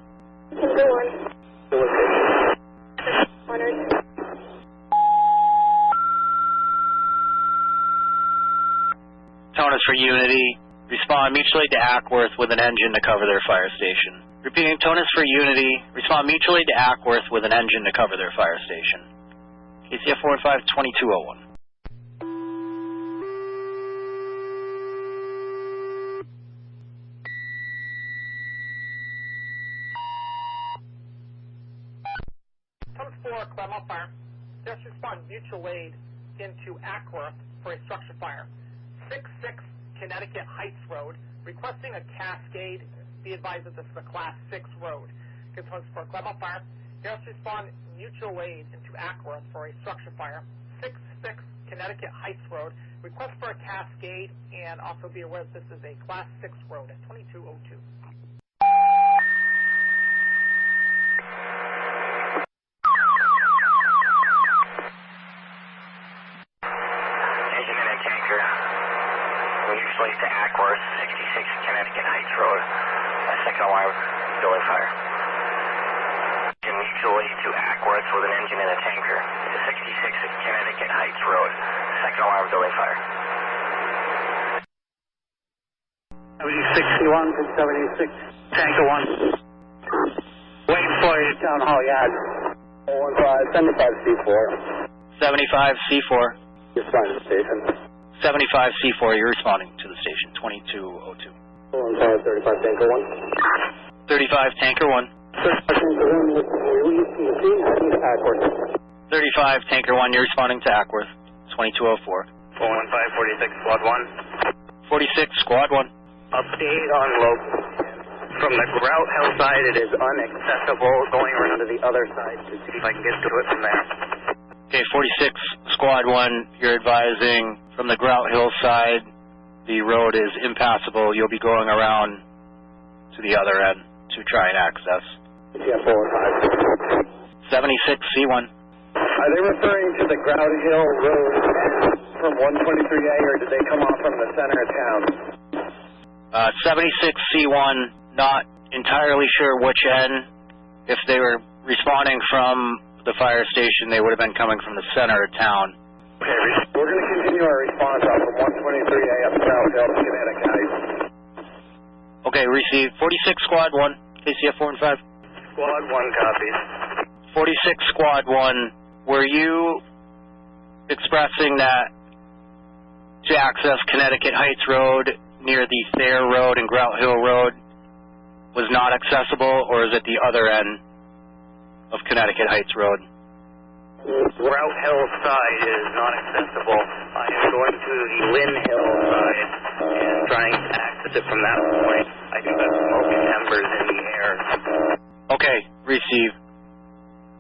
Tone is for Unity. Respond mutually to Acworth with an engine to cover their fire station. Repeating, tone is for Unity. Respond mutually to Acworth with an engine to cover their fire station. KCF 415-2201. Comes for Clement Fire. Just respond mutual aid into Acworth for a structure fire. 66 Connecticut Heights Road, requesting a cascade. Be advised that this is a Class 6 road. Good comes for Clement Fire. Just respond mutual aid into Acworth for a structure fire. 66 Connecticut Heights Road. Request for a cascade, and also be aware that this is a Class 6 road at 2202. Engine in a tanker. Mutually to Acworth, 66 Connecticut Heights Road. A second alarm, building fire. Mutually to Acworth with an engine in a tanker. 66 Connecticut Heights Road. Second alarm, building fire. 61 to 76, tanker 1. Waiting for you at Town Hall Yard. 75 C4. 75 C4. Respond to the station. 75 C4, you're responding to the station, 2202. 35 tanker 1. 35 tanker 1. 35 tanker 1, release from the scene, heading to Acworth. 35 tanker 1, you're responding to Acworth, 2204. 415, 46 squad 1. 46 squad 1. Update on location. From the Grout Hill side, it is unaccessible. Going around to the other side to see if I can get to it from there. Okay, 46 squad 1, you're advising from the Grout Hill side, the road is impassable. You'll be going around to the other end to try and access. Yeah, 4 5. 76 C1. Are they referring to the Grout Hill Road from 123A, or did they come off from the center of town? 76 C1, not entirely sure which end. If they were responding from the fire station, they would have been coming from the center of town. Okay, we're going to continue our response off from 123A up South Hill, Connecticut Heights. Okay, receive 46 squad 1, KCF 4 and 5. Squad 1 copies. 46 squad 1, were you expressing that to access Connecticut Heights Road near the Thayer Road and Grout Hill Road was not accessible, or is it the other end of Connecticut Heights Road? Grout Hill side is not accessible. I am going to the Lynn Hill side and trying to access it from that point. I do have smoke and embers in the air. Okay, receive.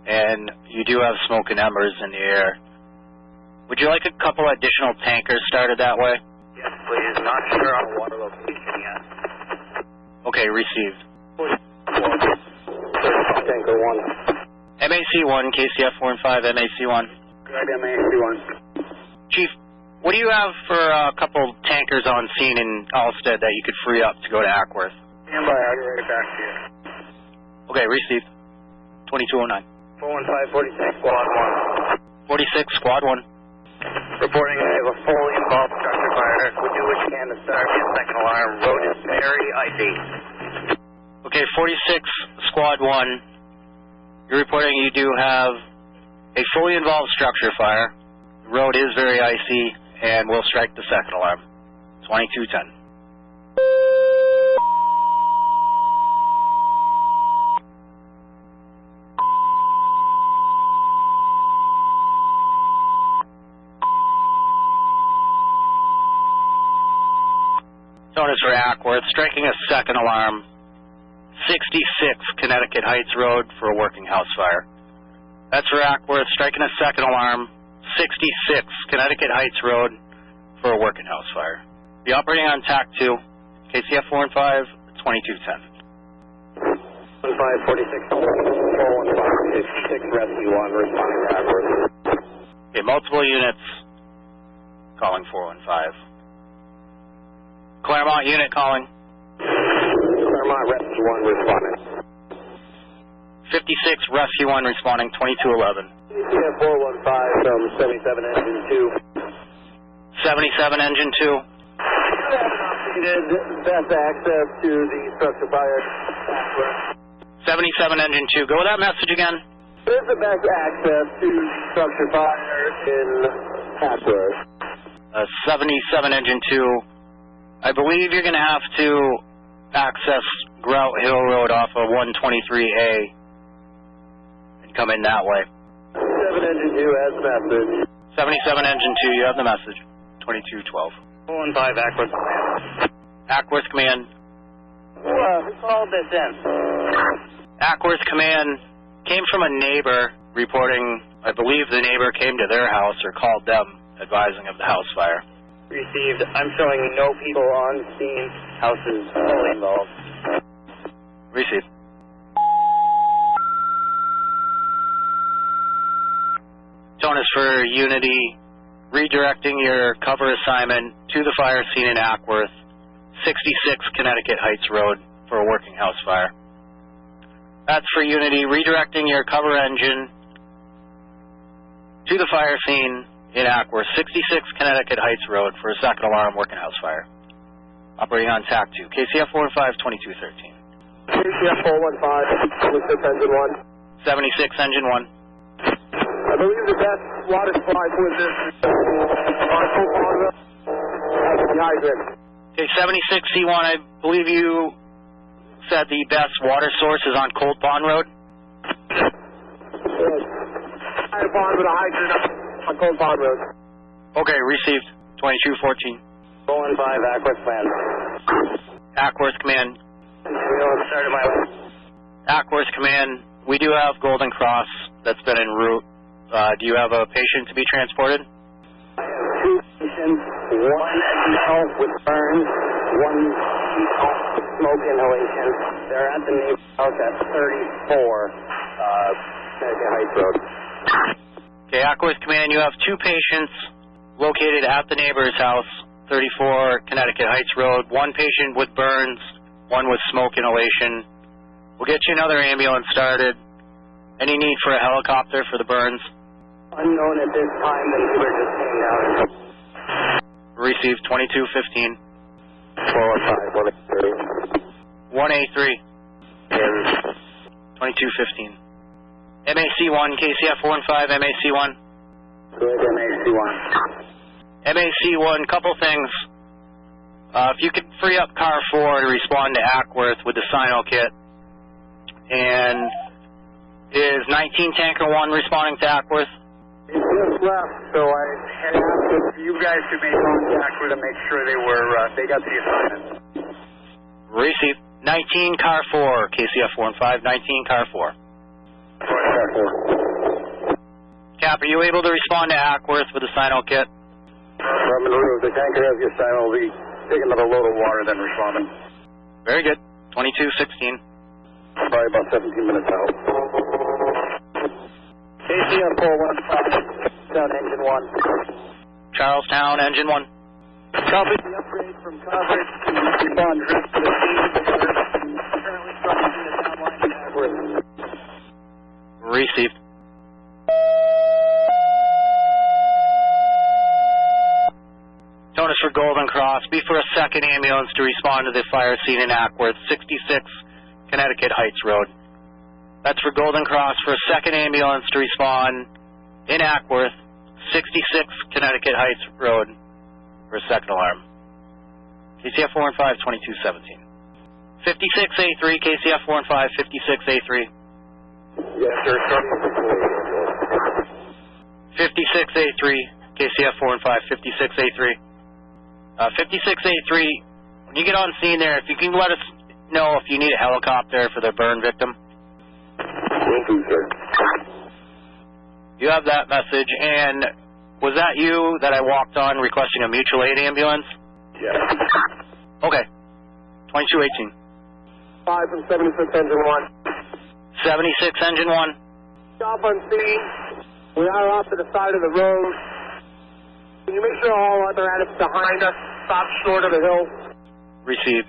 And you do have smoke and embers in the air. Would you like a couple additional tankers started that way? Yes, please. Not sure on water location yet. Okay, received. Tanker 1. MAC-1, KCF 4 and 5, MAC-1. Good, MAC-1. Chief, what do you have for a couple tankers on scene in Alstead that you could free up to go to Acworth? Stand by, I'll get right back to you. Okay, received. 2209. 415, 46 squad 1. 46 squad 1. Reporting I have a fully involved structure fire. Would do what you can to start me a second alarm. Road is very icy. Okay, 46 squad 1. You're reporting you do have a fully involved structure fire. The road is very icy, and we'll strike the second alarm. 2210. Known as for Acworth, striking a second alarm. 66 Connecticut Heights Road for a working house fire. That's for Acworth, striking a second alarm. 66 Connecticut Heights Road for a working house fire. Be operating on TAC 2, KCF 4 and 5, 2210. 15, 46, 415, 66 Rescue 1, responding to Acworth. Okay, multiple units calling 415. Claremont unit calling. Claremont Rescue 1 responding. 56 Rescue 1 responding, 2211. Yeah, 415 from 77 Engine 2. 77 Engine 2. Needed best access to the structure fire. 77 Engine 2. Go with that message again. There's the best access to the structure fire in Acworth. 77 Engine 2. I believe you're going to have to access Grout Hill Road off of 123A and come in that way. 7 Engine 2 has the message. 77 Engine 2, you have the message. 2212. 415 Acworth. Acworth Command. Who called this in? Acworth Command came from a neighbor reporting, I believe the neighbor came to their house or called them advising of the house fire. Received. I'm showing no people on scene. House is fully involved. Received. Jonas for Unity, redirecting your cover assignment to the fire scene in Acworth, 66 Connecticut Heights Road for a working house fire. That's for Unity, redirecting your cover engine to the fire scene in Acworth, 66 Connecticut Heights Road for a second alarm working house fire. Operating on TAC 2, KCF 415, 2213. KCF 415, 76 engine 1. 76 engine 1. I believe the best water supply for this on Cold Pond Road. That's the hydrant. Okay, 76C1, I believe you said the best water source is on Cold Pond Road? High pond with a hydrant on Cold Pond Road. Okay, received. 2214. 415, Acworth Command. Acworth Command. Started my way. Acworth Command, we do have Golden Cross that's been en route. Do you have a patient to be transported? I have two patients, one male with burns, one with smoke inhalation. They're at the neighbor's house at 34 Connecticut Heights Road. Okay, Acworth Command, you have two patients located at the neighbor's house, 34 Connecticut Heights Road. One patient with burns, one with smoke inhalation. We'll get you another ambulance started. Any need for a helicopter for the burns? Unknown at this time, the neighbor just came down and Received 2215. 415, 1A3. 2215. MAC1, KCF 415, MAC1. Good, MAC1. MAC1, couple things. If you could free up car 4 to respond to Acworth with the Sino kit. And is 19 Tanker 1 responding to Acworth? He just left, so I had asked if you guys could make contact with them, make sure they got the assignment. Received. 19 car 4, KCF 415, 19 car 4. Car 4. Cap, are you able to respond to Acworth with the Sino kit? From the roof, the tanker has your sign. Will be taking another load of water, then responding. Very good. 2216. Probably about 17 minutes out. KCF 415, down engine 1. Charlestown, engine 1. Copy the upgrade from coverage to respond direct to the scene. Currently crossing the town line in Acworth. Received. Jonas for Golden Cross, be for a second ambulance to respond to the fire scene in Acworth, 66 Connecticut Heights Road. That's for Golden Cross for a second ambulance to respond in Acworth, 66 Connecticut Heights Road for a second alarm. KCF 415, 2217. 56A3, KCF 415, 56A3. Yes, sir. 56A3, KCF 415, 56A3. 56A3, when you get on scene there, if you can let us know if you need a helicopter for the burn victim. Will do, sir. You have that message, and was that you that I walked on requesting a mutual aid ambulance? Yes. Okay. 2218. 5 from 76 engine 1. 76 engine 1. Stop on scene. We are off to the side of the road. Can you make sure all apparatus behind us stop short of the hill? Received.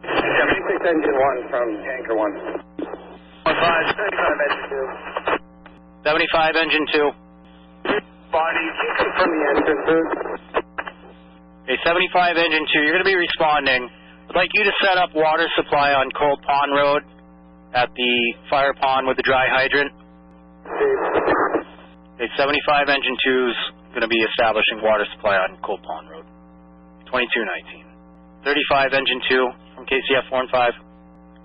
76 engine 1 from tanker 1. 75 engine 2. 75 engine 2. Body, can you confirm the engine, please? Okay, 75 engine 2, you're going to be responding. I'd like you to set up water supply on Cold Pond Road at the fire pond with the dry hydrant. Okay, 75 engine 2's going to be establishing water supply on Cold Pond Road. 2219. 35 engine 2 from KCF 415.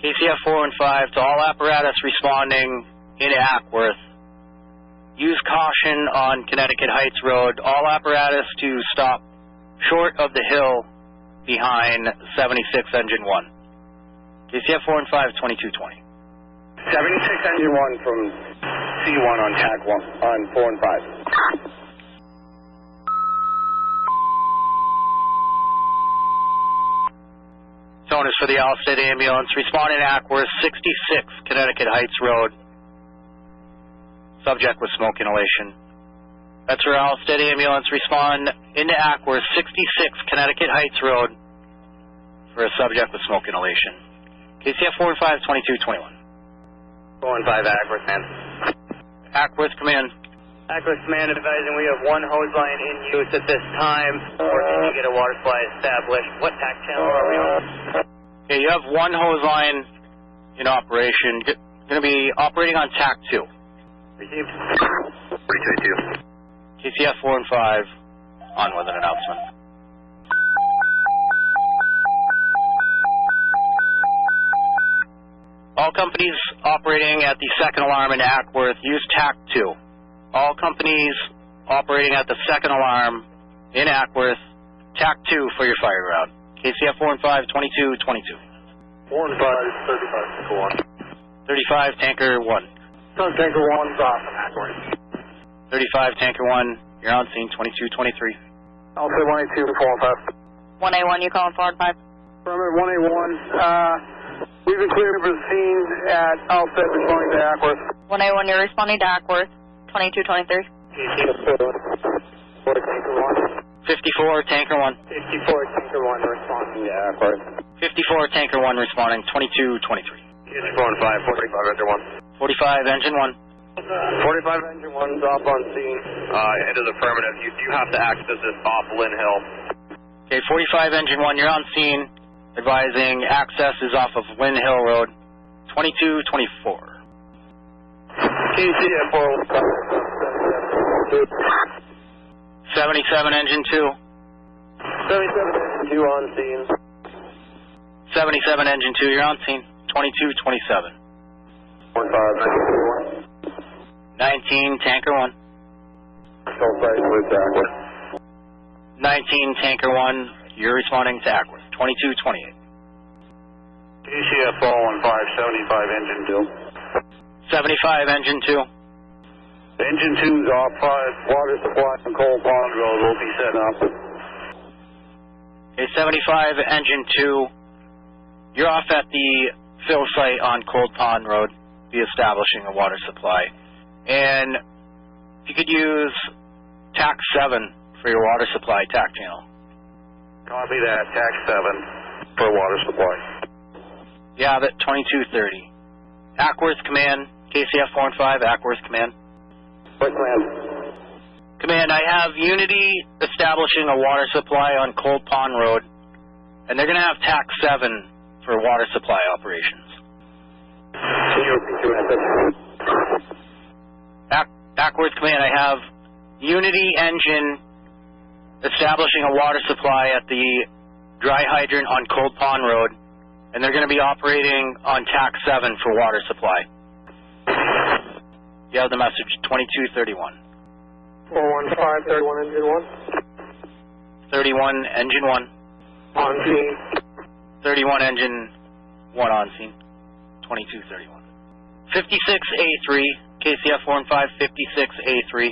KCF 415 to all apparatus responding in Acworth. Use caution on Connecticut Heights Road. All apparatus to stop short of the hill behind 76 engine 1. KCF 415, 2220. 76 engine 1 from MAC1 on TAC 1, on 4 and 5. Sonus for the Alstead ambulance, responding to Acworth, 66 Connecticut Heights Road. Subject with smoke inhalation. That's for Alstead ambulance, respond into Acworth, 66 Connecticut Heights Road for a subject with smoke inhalation. KCF 4 and 5, 2221. 4 and 5, Acworth, man. Acworth, command. Acworth Command advising we have one hose line in use at this time. Working to get a water supply established. What TAC channel are we on? Okay, you have one hose line in operation. Going to be operating on TAC 2. Received. 322. KCF 4 and 5, on with an announcement. All companies operating at the second alarm in Acworth use TAC 2. All companies operating at the second alarm in Acworth, TAC 2 for your fire route. KCF 4 and 5, 2222. 4 and 5, 35, tanker 1. 35, tanker 1. Tanker 1's off in Acworth. 35, tanker 1, you're on scene, 2223. I'll say 182, 4 and 5. 1A1, you calling 4 and 5? Perimeter 1A1, we've been cleared for the scene at Alstead, responding to Acworth. 1A1, you're responding to Acworth, 2223. 54, tanker 1. 54, tanker 1. 54, tanker 1, responding to Acworth. 54, tanker 1, responding, 2223. 4 and 5, 45, engine 1. 45, engine 1. 45, engine 1's off on scene. It is affirmative. You do have to access this off Lynn Hill. Okay, 45, engine 1, you're on scene. Advising access is off of Lynn Hill Road, 2224. KCF 4 77, engine 2. 77, engine 2 on scene. 77, engine 2, you're on scene, 2227. 4 and 5, 19, tanker 1. Still fighting with Acworth. 19, tanker 1, you're responding to Acworth, 2228. KCF 4 and 5, 75, engine 2. 75, engine 2. Engine 2's off, 5, water supply from Cold Pond Road will be set up. Okay, 75, engine 2, you're off at the fill site on Cold Pond Road, be establishing a water supply. And if you could use TAC 7 for your water supply TAC channel. Copy that, TAC 7 for water supply. You have it, 2230. Acworth command, KCF 4 and 5, Acworth command. What command? Command, I have Unity establishing a water supply on Cold Pond Road, and they're going to have TAC 7 for water supply operations. Can you repeat your message? Acworth command, I have Unity engine establishing a water supply at the dry hydrant on Cold Pond Road, and they're going to be operating on TAC 7 for water supply. You have the message, 2231. 415, 31, engine 1. 31, engine 1. On scene. 31, engine 1 on scene, 2231. 56A3, KCF 4 and 5, 56A3.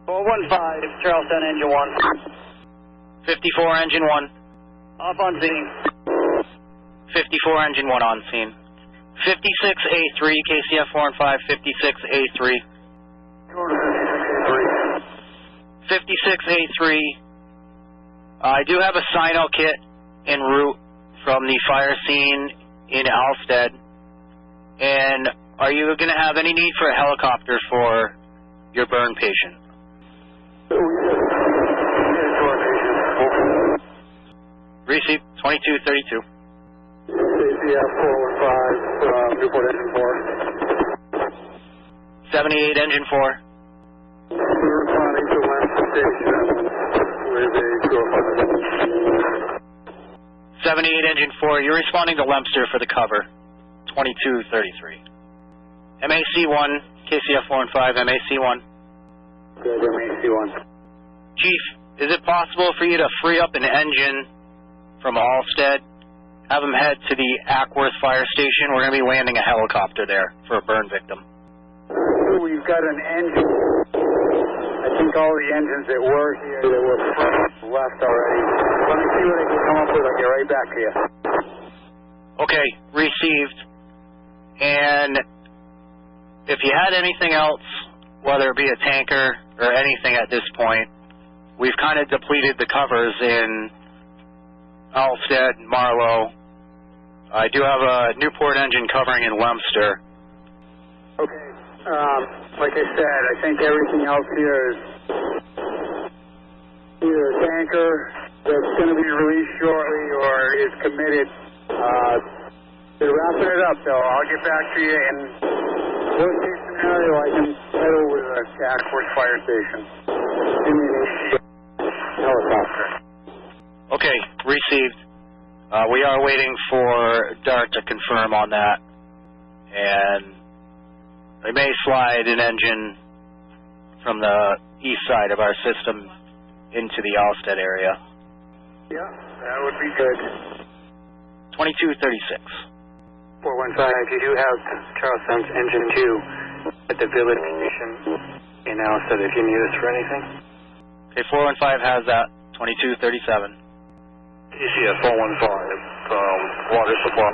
415, Charleston, engine 1. 54, engine 1. Off on scene. 54, engine 1 on scene. 56A3, KCF 4 and 5, 56A3. 56A3. I do have a Sino kit en route from the fire scene in Alstead. And are you going to have any need for a helicopter for your burn patient? Receipt 2232. KCF 415, Newport engine 4. 78, engine 4. We're responding to West Station with a 205. 78, engine 4. You're responding to Lempster for the cover. 2233. MAC1, KCF 4 and 5, MAC1. Good, MAC1. Chief, is it possible for you to free up an engine from Alstead? Have them head to the Acworth fire station. We're going to be landing a helicopter there for a burn victim. We we've got an engine. I think all the engines that were here that were left already. Let me see what I can come up with. I'll get right back to you. Okay, received. And if you had anything else, whether it be a tanker or anything at this point, we've kind of depleted the covers in Alstead, Marlow. I do have a Newport engine covering in Leominster. Okay. Like I said, I think everything else here is either a tanker that's going to be released shortly or is committed. They're wrapping it up, though. I'll get back to you. In worst case scenario, I can head over to the Acworth fire station. Give me an helicopter. Okay, received. We are waiting for DART to confirm on that. And they may slide an engine from the east side of our system into the Alstead area. Yeah, that would be good. 2236. 415, if you do have Charleston's engine 2 at the village station in Alstead, if you need us for anything. Okay, 415 has that. 2237. TCS 415, water supply.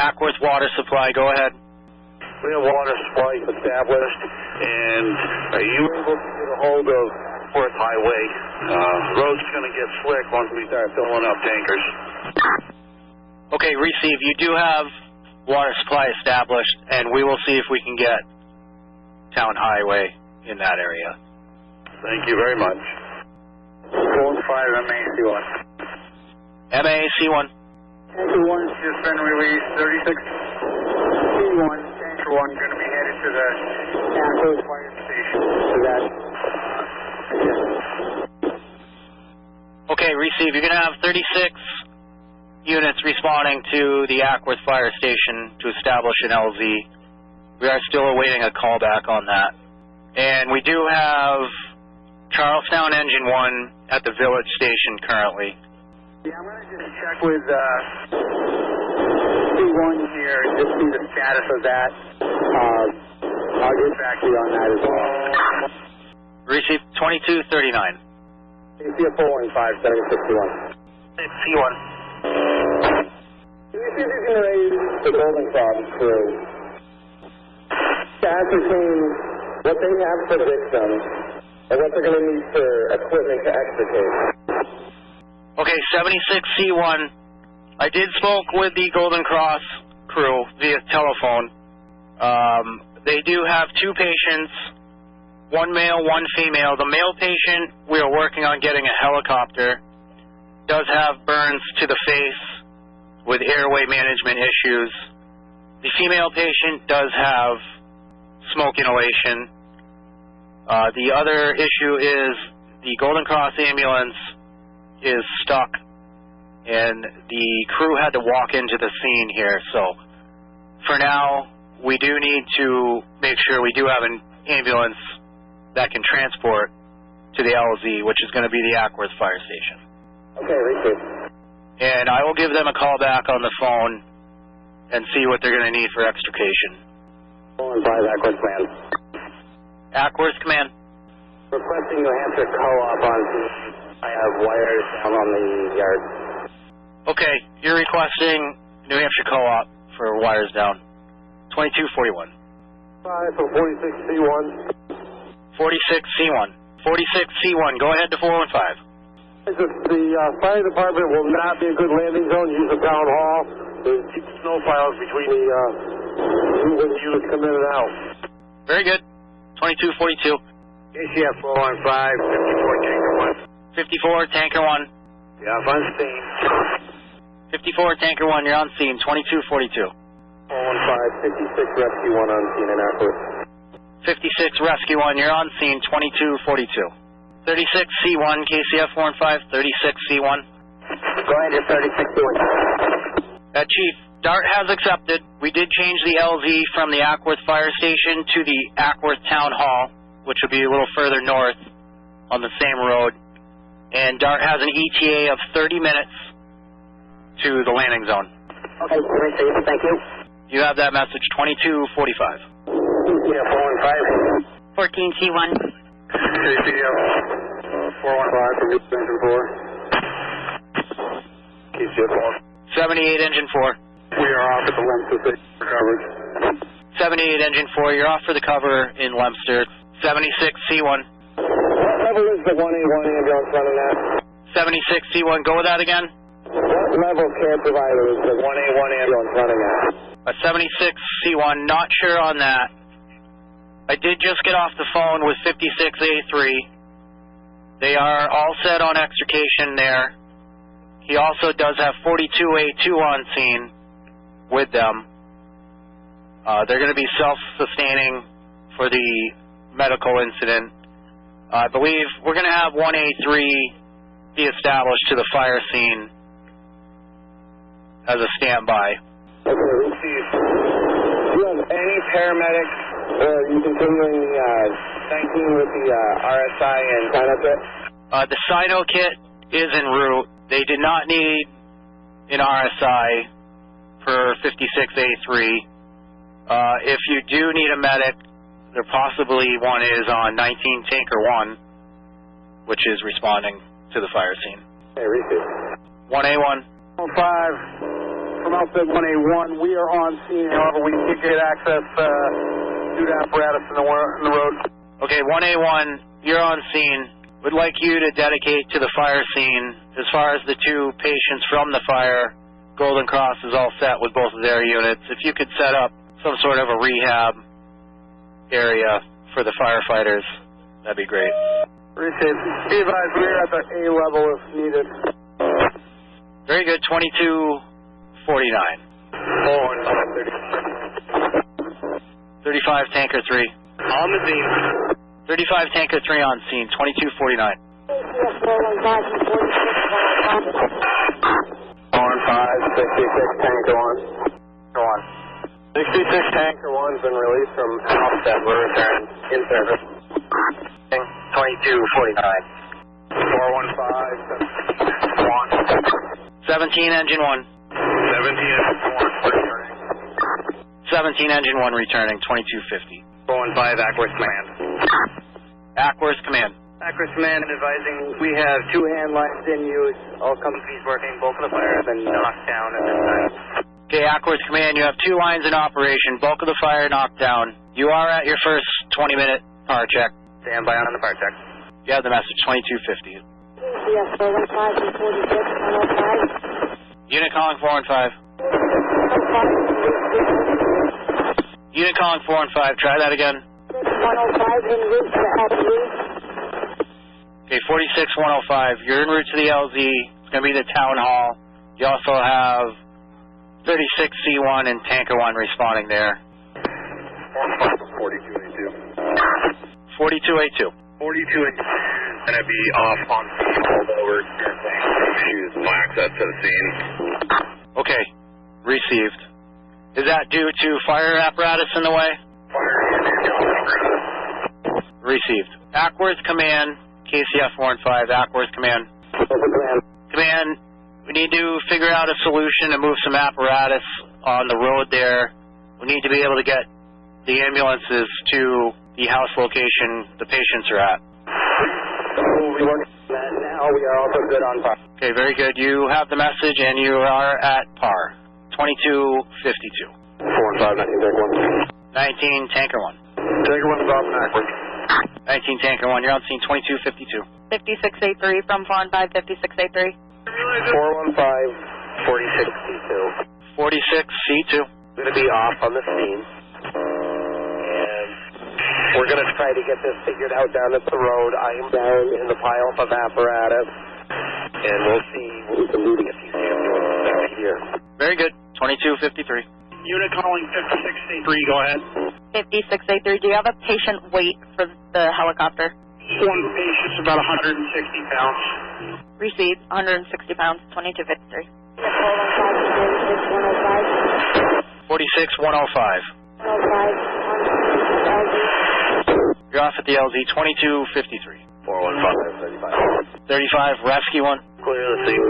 Acworth water supply, go ahead. We have water supply established, and are you able to get a hold of Acworth Highway? Road's going to get slick once we start filling up tankers. Okay, receive. You do have water supply established, and we will see if we can get Town Highway in that area. Thank you very much. 415 MAC1. MAC1. Tanker 1's just been released. 36C1. Tanker 1 going to be headed to the Acworth fire station. So that. Okay, receive. You're going to have 36 units responding to the Acworth fire station to establish an LZ. We are still awaiting a callback on that. And we do have Charlestown Engine 1 at the village station currently. Yeah, I'm going to just check with C1 here and just see the status of that. I'll get back to you on that as well. Receive 2239. ACF 415, 7661. C1. Can you see if you can raise the Golden Cross crew to ascertain what they have for victims and what they're going to need for equipment to extricate? Okay, 76C1. I did spoke with the Golden Cross crew via telephone. They do have 2 patients, 1 male, 1 female. The male patient, we are working on getting a helicopter. Does have burns to the face with airway management issues. The female patient does have smoke inhalation. The other issue is the Golden Cross ambulance is stuck, and the crew had to walk into the scene here. So for now, we do need to make sure we do have an ambulance that can transport to the LZ, which is going to be the Acworth fire station. Okay, Richard. And I will give them a call back on the phone and see what they're going to need for extrication. 415 Acworth Command. Acworth Command. Requesting New Hampshire co-op on scene. I have wires down on the yard. Okay, you're requesting New Hampshire co-op for wires down. 2241. 5 for 46C1. 46C1. 46C1, go ahead to 415. The fire department will not be a good landing zone. Use the town hall. There's deep snow piles between the units come in and out. Very good. 2242. ACF 415, 54 Tanker 1. 54 Tanker 1. Yeah, on scene. 54 Tanker 1, you're on scene. 2242. 415, 56 Rescue 1 on scene in Acworth. 56 Rescue 1, you're on scene. 2242. 36C1, KCF 415, 36C1. Go ahead, you're 36C1. Chief, DART has accepted. We did change the LZ from the Acworth fire station to the Acworth Town Hall, which would be a little further north on the same road. And DART has an ETA of 30 minutes to the landing zone. Okay, thank you. You have that message, 2245. Yeah, 415. 14C1. KCF 415 from Engine 4. KCF 78 Engine 4. We are off at the Lempster for coverage. 78 Engine 4, you're off for the cover in Lempster. 76 C1. What level is the 1A1 ambulance running at? 76 C1, go with that again. What level care provider is the 1A1 ambulance running at? A 76 C1, not sure on that. I did just get off the phone with 56A3. They are all set on extrication there. He also does have 42A2 on scene with them. They're going to be self-sustaining for the medical incident. I believe we're going to have 1A3 be established to the fire scene as a standby. Okay, received. Do you have any paramedics, or are you continuing the 19 with the RSI and sign-up kit? The Sino kit is en route. They did not need an RSI per 56A3. If you do need a medic, there possibly one is on 19 Tanker 1, which is responding to the fire scene. Okay, received. 1A1. 5 from Alstead 1A1. We are on scene. However, we can't get access to the apparatus in the road. Okay, 1A1, you're on scene. Would like you to dedicate to the fire scene. As far as the two patients from the fire, Golden Cross is all set with both of their units. If you could set up some sort of a rehab area for the firefighters, that'd be great. Received. Be advised, we're at the A level if needed. Very good, 2249. 35 Tanker 3. On the scene. 35 Tanker 3 on scene, 2249. 415, 66 Tanker 1. Go on. 66 Tanker 1's been released from Alstead. We're returning in service. 2249. 415, 17 Engine 1. 17 Engine 1 returning, 2250. 415, Acworth Command. Acworth Command. Acworth Command advising we have 2 hand lines in use. All companies working. Bulk of the fire has been knocked down at this time. Okay, Acworth Command, you have 2 lines in operation. Bulk of the fire knocked down. You are at your first 20-minute power check. Stand by on the power check. You have the message, 2250. Yes, 415 and 46, 105. Unit calling 4 and 5. Unit calling 4 and 5. Try that again. 105 en route to LZ. Okay, 46105. You're en route to the LZ. It's going to be the town hall. You also have 36C1 and Tanker 1 responding there. 4282. 4282. 4282 is going to be off on scene, although we're experiencing some issues with access to the scene. Okay, received. Is that due to fire apparatus in the way? Received. Acworth Command, KCF 4 and 5, Acworth Command. Command, we need to figure out a solution to move some apparatus on the road there. We need to be able to get the ambulances to the house location the patients are at. We work that now. We are also good on par. Okay, very good. You have the message and you are at par. 2252. 4 and 5, 19 Tanker 1. 19 Tanker 1. Tanker 1's off and Acworth. 19 Tanker 1, you're on scene 2252. 56A3 from 4 and 5, 56A3. 415, 46C2. 46C2. Going to be off on the scene. And we're going to try to get this figured out down at the road. I am down in the pile of apparatus. And we'll see what we can do to get these ambulances out here. Very good. 2253. Unit calling 56A3, go ahead. 56A3, do you have a patient weight for the helicopter? One patient's about 160 pounds. Received, 160 pounds, 2253. 46105. 105. You're off at the LZ 2253. 415, 35. 35 Rescue 1. Clear the scene.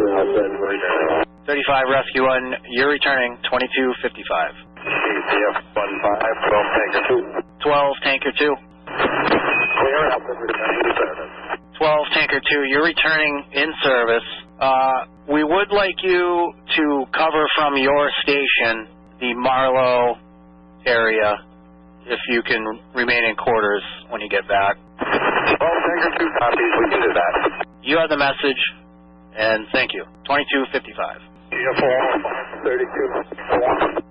35 Rescue 1, you're returning 2255. KCF 15, 12 Tanker 2. 12 Tanker 2. Clear, Alstead returning to service. 12 Tanker 2, you're returning in service. We would like you to cover from your station the Marlow area, if you can remain in quarters when you get back. 12 Tanker 2 copies, we can do that. You have the message, and thank you. 2255. KCF 32.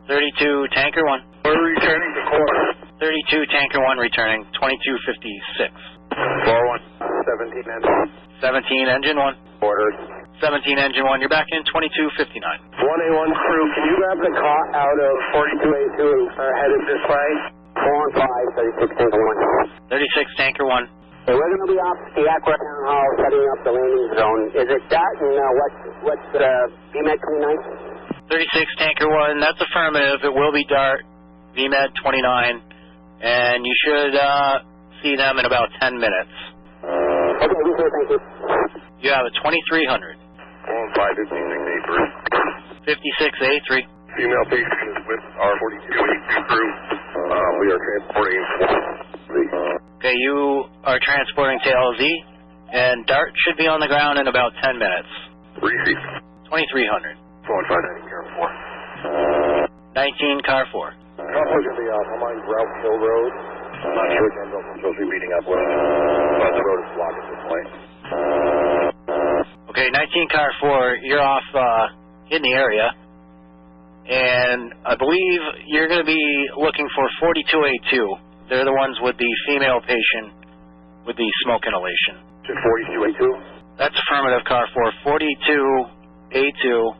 32 Tanker 1. We're returning to quarters. 32 Tanker 1 returning, 2256. 41, 17 engine. 17 Engine 1. Quarters. 17 Engine 1, you're back in 2259. 1A1 crew, can you grab the car out of 42A2 headed this way? 4 and 5, 36 Tanker 1. 36 Tanker 1. Hey, we're going to be off the Acworth Town Hall setting up the landing zone. Is it that and what's VMAD 29? 36 Tanker 1, that's affirmative. It will be DART, VMAD 29, and you should see them in about 10 minutes. Okay, we do, thank you. You have a 2300. 415, 56A3. 56A3. Female patient is with our 42A2 crew. We are transporting the... Okay, you are transporting to LZ, and DART should be on the ground in about 10 minutes. Received. 2300. 415, car 4. 19 car 4. Car 4 should be on Grout Hill Road. I'm not sure which ambulance I'm supposed to be meeting up with, but the road is blocked at this point. Okay, 19 car 4, you're off in the area, and I believe you're going to be looking for 42A2. They're the ones with the female patient with the smoke inhalation. 42A2? That's affirmative, car 4. 42A2,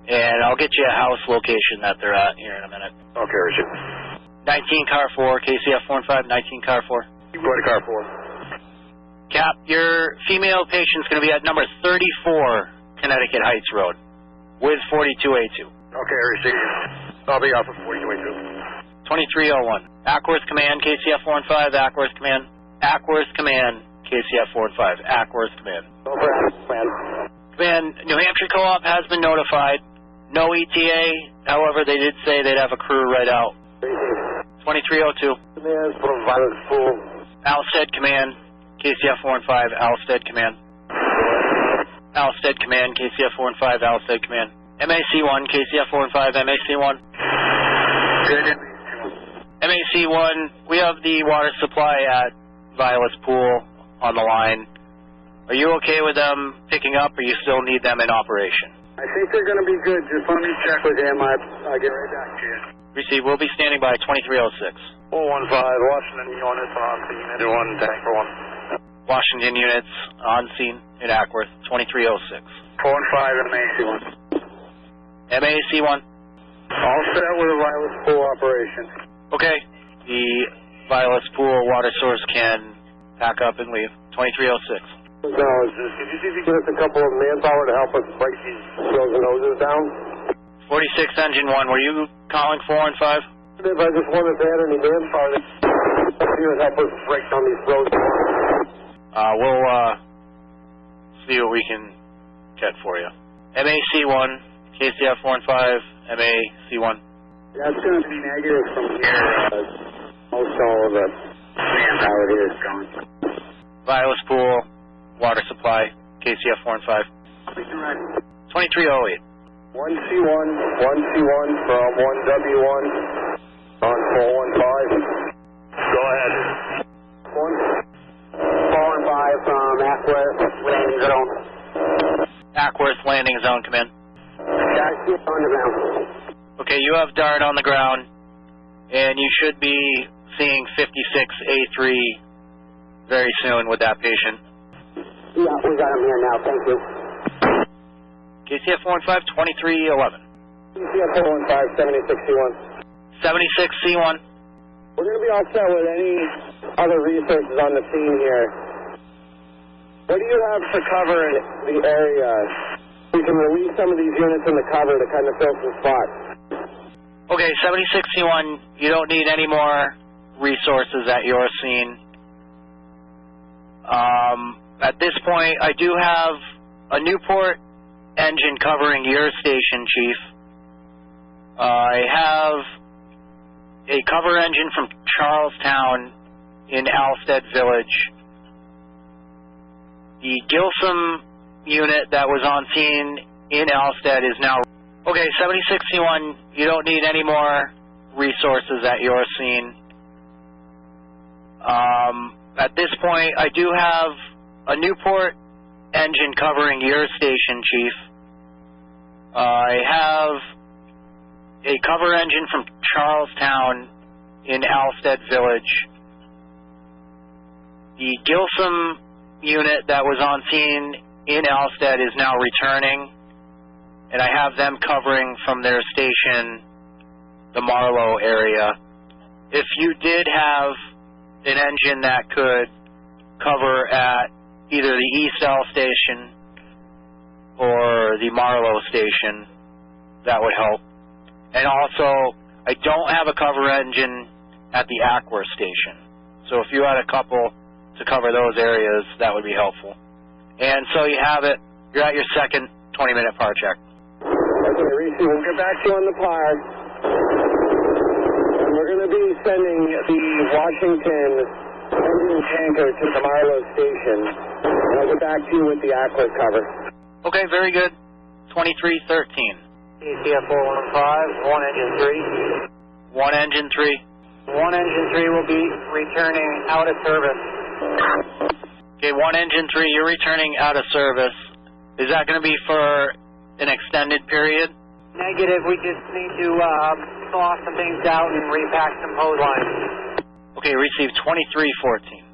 and I'll get you a house location that they're at here in a minute. Okay, Richard. 19 car 4, KCF 45, 19 car 4. Go to car 4. Cap, your female patient's going to be at number 34 Connecticut Heights Road with 42A2. Okay, received. I'll be off of 42A2. 2301. Acworth Command, KCF 45, Acworth Command. Acworth Command, KCF 45, Acworth Command. Command, New Hampshire Co-op has been notified. No ETA, however, they did say they'd have a crew right out. 2302. Command from Violet Pool. Alstead Command, KCF 45, Alstead Command. Alstead Command, KCF 45, Alstead Command. MAC1, KCF 45, MAC1. MAC1, we have the water supply at Violet's Pool on the line. Are you okay with them picking up, or you still need them in operation? I think they're going to be good. Just let me check with him. I'll get right back to you. Receive, we'll be standing by 2306. 415, Washington units on scene, engine 1, tanker 1. Washington units on scene in Acworth, 2306. 415, MAC1. MAC1. All set with a Violet's Pool operation. Okay, the Violet's Pool water source can pack up and leave, 2306. No, could you see if you can get us a couple of manpower to help us break these frozen hoses down? 46 Engine 1, were you calling 4 and 5? If I just wanted to add any manpower to help us break down these frozen hoses. We'll see what we can get for you. MAC1, KCF 15, MAC1. That's going to be negative from here. Most all of the manpower here is gone. Violet's Pool, water supply, KCF 15. 2308. 1C1 from 1W1 on 415. Go ahead. 415 from Acworth landing zone. Acworth landing zone, come in. Guys, keep on the ground. Okay, you have DART on the ground, and you should be seeing 56A3 very soon with that patient. Yeah, we got him here now, thank you. KCF 15, 2311. KCF 415, 76C1. 76C1. We're going to be all set with any other resources on the scene here. What do you have to cover in the area? We can release some of these units in the cover to kind of fill some spots. Okay, 76C1, you don't need any more resources at your scene. At this point, I do have a Newport engine covering your station, Chief. I have a cover engine from Charlestown in Alstead Village. The Gilsum unit that was on scene in Alstead is now... Okay, 76C1, you don't need any more resources at your scene. At this point, I do have a Newport engine covering your station, Chief. I have a cover engine from Charlestown in Alstead Village. The Gilsum unit that was on scene in Alstead is now returning, and I have them covering from their station, the Marlow area. If you did have an engine that could cover at either the East L station or the Marlow station, that would help. And also, I don't have a cover engine at the Acworth station. So if you had a couple to cover those areas, that would be helpful. And so you have it. You're at your second 20-minute par check. Okay, Reese, we'll get back to you on the par. And we're going to be sending the Washington engine tanker to the Marlow station. And I'll get back to you with the Acworth cover. Okay, very good. 2313. KCF 415, 1 engine 3. 1 engine 3. 1 engine 3 will be returning out of service. Okay, 1 engine 3, you're returning out of service. Is that going to be for an extended period? Negative, we just need to thaw some things out and repack some hose lines. Okay, receive 2314.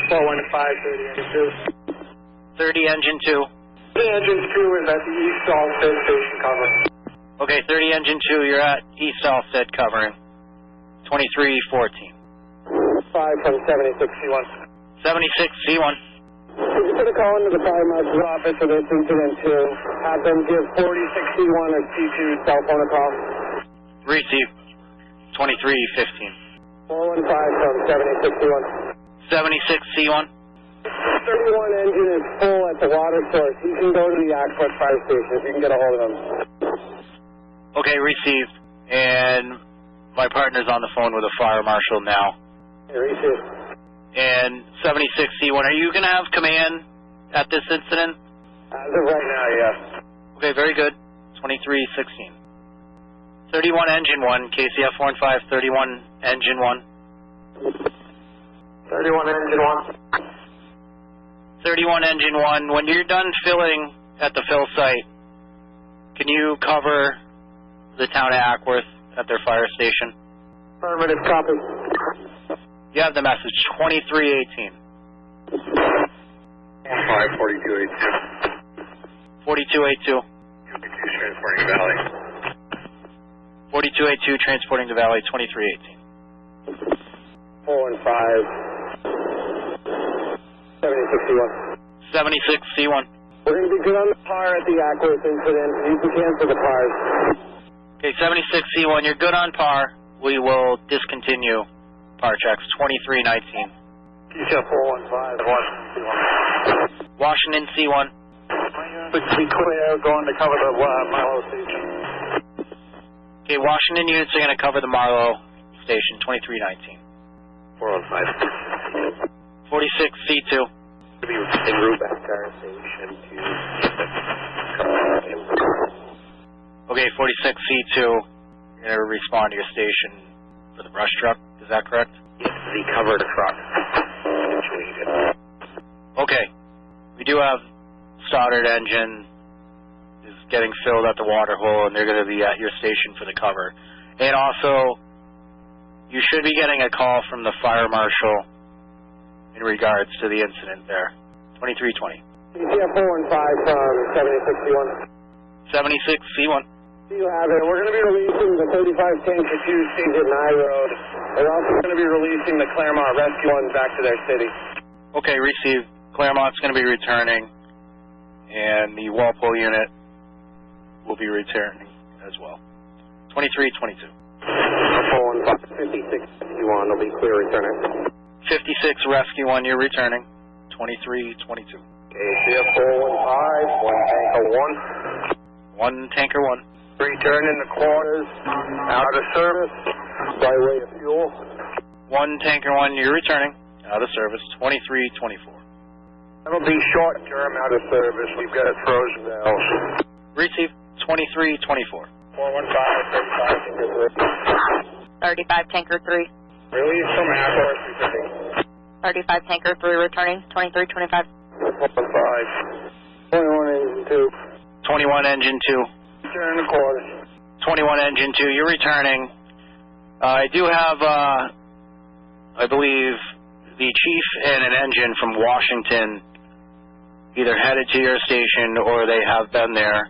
415, 30 engine 2. 30 engine 2. The engine 2 is at the East Alstead station cover. Okay, 30 engine 2, you're at East Alstead covering. 2314. 5 from 76C1. 76C1. Could you put a call into the fire marshal's office for this incident too? Have them give 46C1 or C2 cell phone a call. Receive 2315. 415 from 76C1. 76C1. 31 engine is full at the water source. You can go to the Acworth fire station if you can get a hold of him. Okay, received. And my partner's on the phone with a fire marshal now. Okay, received. And 76C1, are you going to have command at this incident? As of right now, yes. Okay, very good. 2316. 31 engine 1, KCF 15, 31 engine 1. 31 engine 1. 31 engine 1, when you're done filling at the fill site, can you cover the town of Acworth at their fire station? Affirmative, copy. You have the message, 2318. 4282. 4282. Transporting Valley. 4282, transporting to Valley, 2318. 415. 76C1. 76C1. We're going to be good on the par at the Acworth incident. You can cancel the pars. Okay, 76C1, you're good on par. We will discontinue par checks, 2319. KCF 415, 1. Washington C1. But to be clear, going to cover the Marlow station. Okay, Washington units are going to cover the Marlow station, 2319. 415. 46C2. To be en route back to our station to Okay, 46C2, you're going to respond to your station for the brush truck, is that correct? Yes, the cover the truck situated. Okay, we do have Stoddard engine is getting filled at the water hole, and they're going to be at your station for the cover. And also, you should be getting a call from the fire marshal in regards to the incident there. 2320. KCF 415 from 76C1. 76C1. You have it. We're going to be releasing the 35 tank to 2 stage at Nye Road. We're also going to be releasing the Claremont Rescue ones back to their city. Okay, received. Claremont's going to be returning, and the Walpole unit will be returning as well. 2322. 415, 5651 will be clear returning. 56 Rescue 1, you're returning. 2322. KCF 415, 1 tanker 1. 1 tanker 1. Return in the quarters, out of service. by way of fuel. 1 Tanker 1, you're returning. Out of service, 2324. That'll be short term out of service. We've got it frozen valves. Receive, 2324. 415, 35 Tanker 3. Release from Acworth, returning. 35 Tanker 3 returning, 2325. 415. 21 engine 2. 21 engine 2. Return the quarters. 21 engine 2, you're returning. I do have, I believe, the chief and an engine from Washington either headed to your station or they have been there.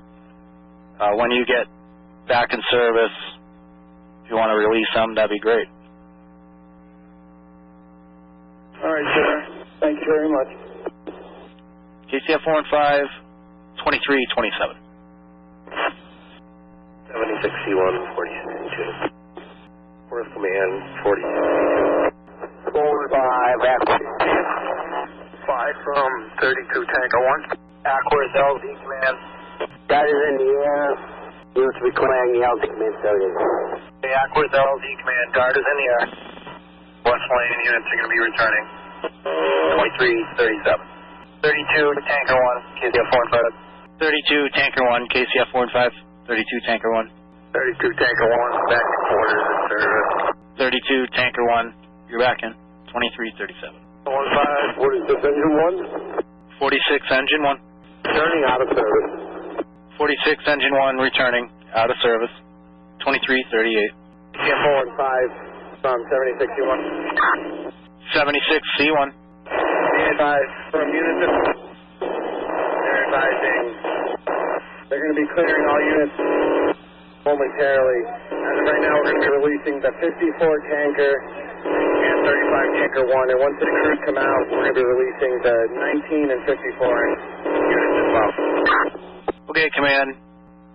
When you get back in service, if you want to release them, that'd be great. All right, sir. Thank you very much. KCF 415, 2327. 76C1, 4662. Fourth command, 4662. 415, Acworth. 5 from 32 Tanker 1. Acworth LZ command. That is in the air. Units requiring the LZ command started. The Acworth LZ command, Dart is in the air. West lane units are going to be returning. 2337. 32 Tanker 1, KCF 415. 32 Tanker 1, KCF 415. 32 Tanker 1. 32 Tanker 1, back to quarters in service. 32 Tanker 1, you're back in. 2337. 15, what is this, engine 1? 46 engine 1. Turning out of service. 46 engine 1 returning, out of service. 2338. KCF 415 from 76C1. 76C1. Be advised from units. They're advising they're going to be clearing all units momentarily. As of right now, we're going to be releasing the 54 Tanker and 35 Tanker 1. And once the crews come out, we're going to be releasing the 19 and 54 units as well. Okay, Command.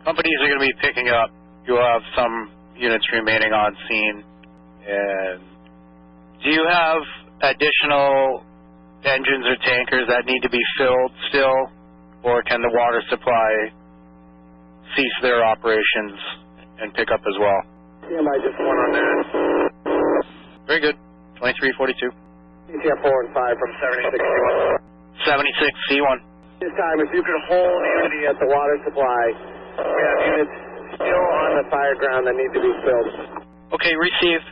Companies are going to be picking up. You'll have some units remaining on scene. And do you have additional engines or tankers that need to be filled still? Or can the water supply cease their operations and pick up as well? Yeah, I just one on that. Very good. 2342. KCF 4 and 5 from 76C1. 76C1. This time, if you could hold unity at the water supply, we have units still on the fire ground that need to be filled. Okay, receive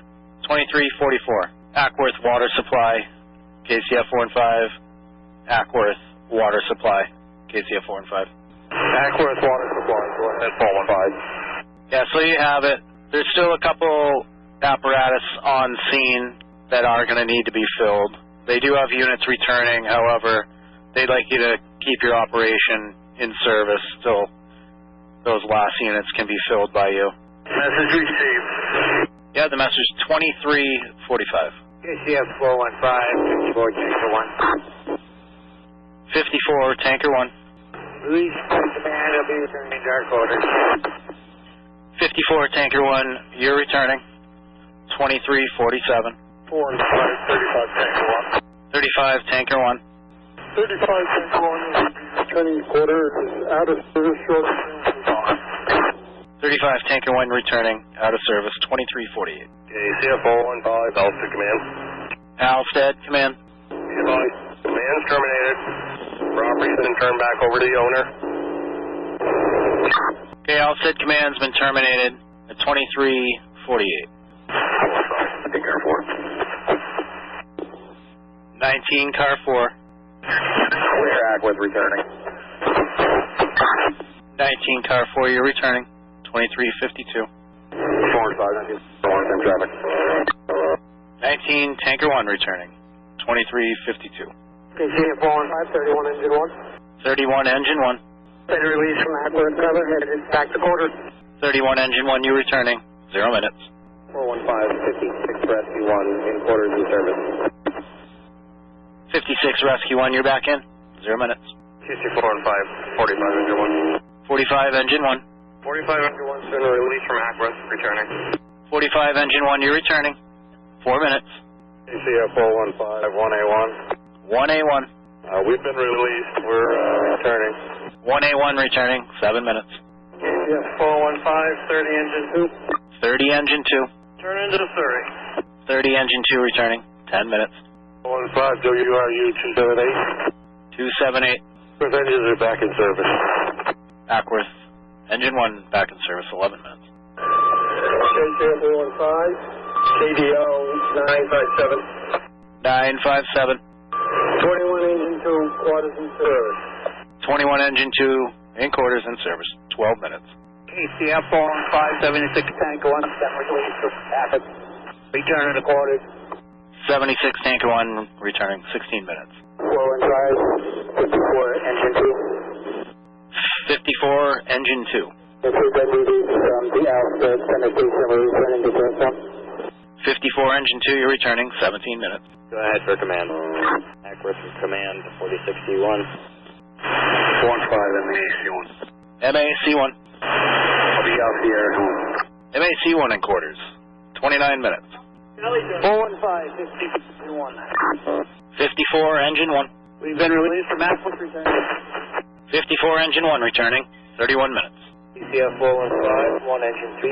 2344. Acworth water supply, KCF 4 and 5. Acworth water supply, KCF 4 and 5. Acworth water supply, that's 415. Yeah, so you have it. There's still a couple apparatus on scene that are going to need to be filled. They do have units returning, however, they'd like you to keep your operation in service till those last units can be filled by you. Message received. Yeah, the message 2345. KCF 415, 54 Tanker 1. 54 Tanker 1. Release from command, I'll be returning to our quarters. 54 Tanker 1, you're returning. 2347. 4 and 5, 35 Tanker 1. 35 Tanker 1. 35 Tanker 1, returning quarters, out of service short. 35 Tanker 1 returning, out of service, 2348. KCF 415, Alstead command. Alstead, command. Command's terminated. Property's been turned back over to the owner. Okay, Alstead command's been terminated at 2348. Take car 4. 19 car 4. We're Acworth returning. 19 car 4, you're returning. 2352. 4 and 5, long-term traffic. 19 Tanker 1 returning. 2352. KCF 415, 31 engine 1. 31 engine 1. Better release from Acworth cover, headed back to quarters. 31 engine 1, you returning. 0 minutes. 415, 56 Rescue 1, in quarters in service. 56 Rescue 1, you're back in. 0 minutes. KCF 415, 45 engine 1. 45 engine 1. 45 engine 1's been released from Acworth, returning. 45 engine 1, you're returning. 4 minutes. KCF 415, 1A1. 1A1. We've been released. We're returning. 1A1 returning. 7 minutes. KCF 415, 30 engine 2. 30 engine 2. Turn into the 30. 30, engine 2 returning, 10 minutes. 15 WRU 278. 278, Both engines are back in service. Acworth, engine 1 back in service, 11 minutes. KCF 415, KDO 957. 957, 21 engine 2, quarters in service. 21, engine 2 in quarters in service, 12 minutes. KCF 415, 76 Tanker 1, send release for traffic. Return to the quarters. 76, Tanker 1 returning, 16 minutes. 415, 54 engine 2. 54, engine 2. This is WD from the Alstead sanitation returning to Boston. 54, engine 2, you're returning, 17 minutes. Go ahead for command. Acworth from command, 4061. 415 MAC1. MAC1. I'll be out the air. MAC1 in quarters, 29 minutes. 415, 51. 54, engine 1. We've been released from Acworth returning. 54, engine 1 returning, 31 minutes. KCF 415, 1 engine 3.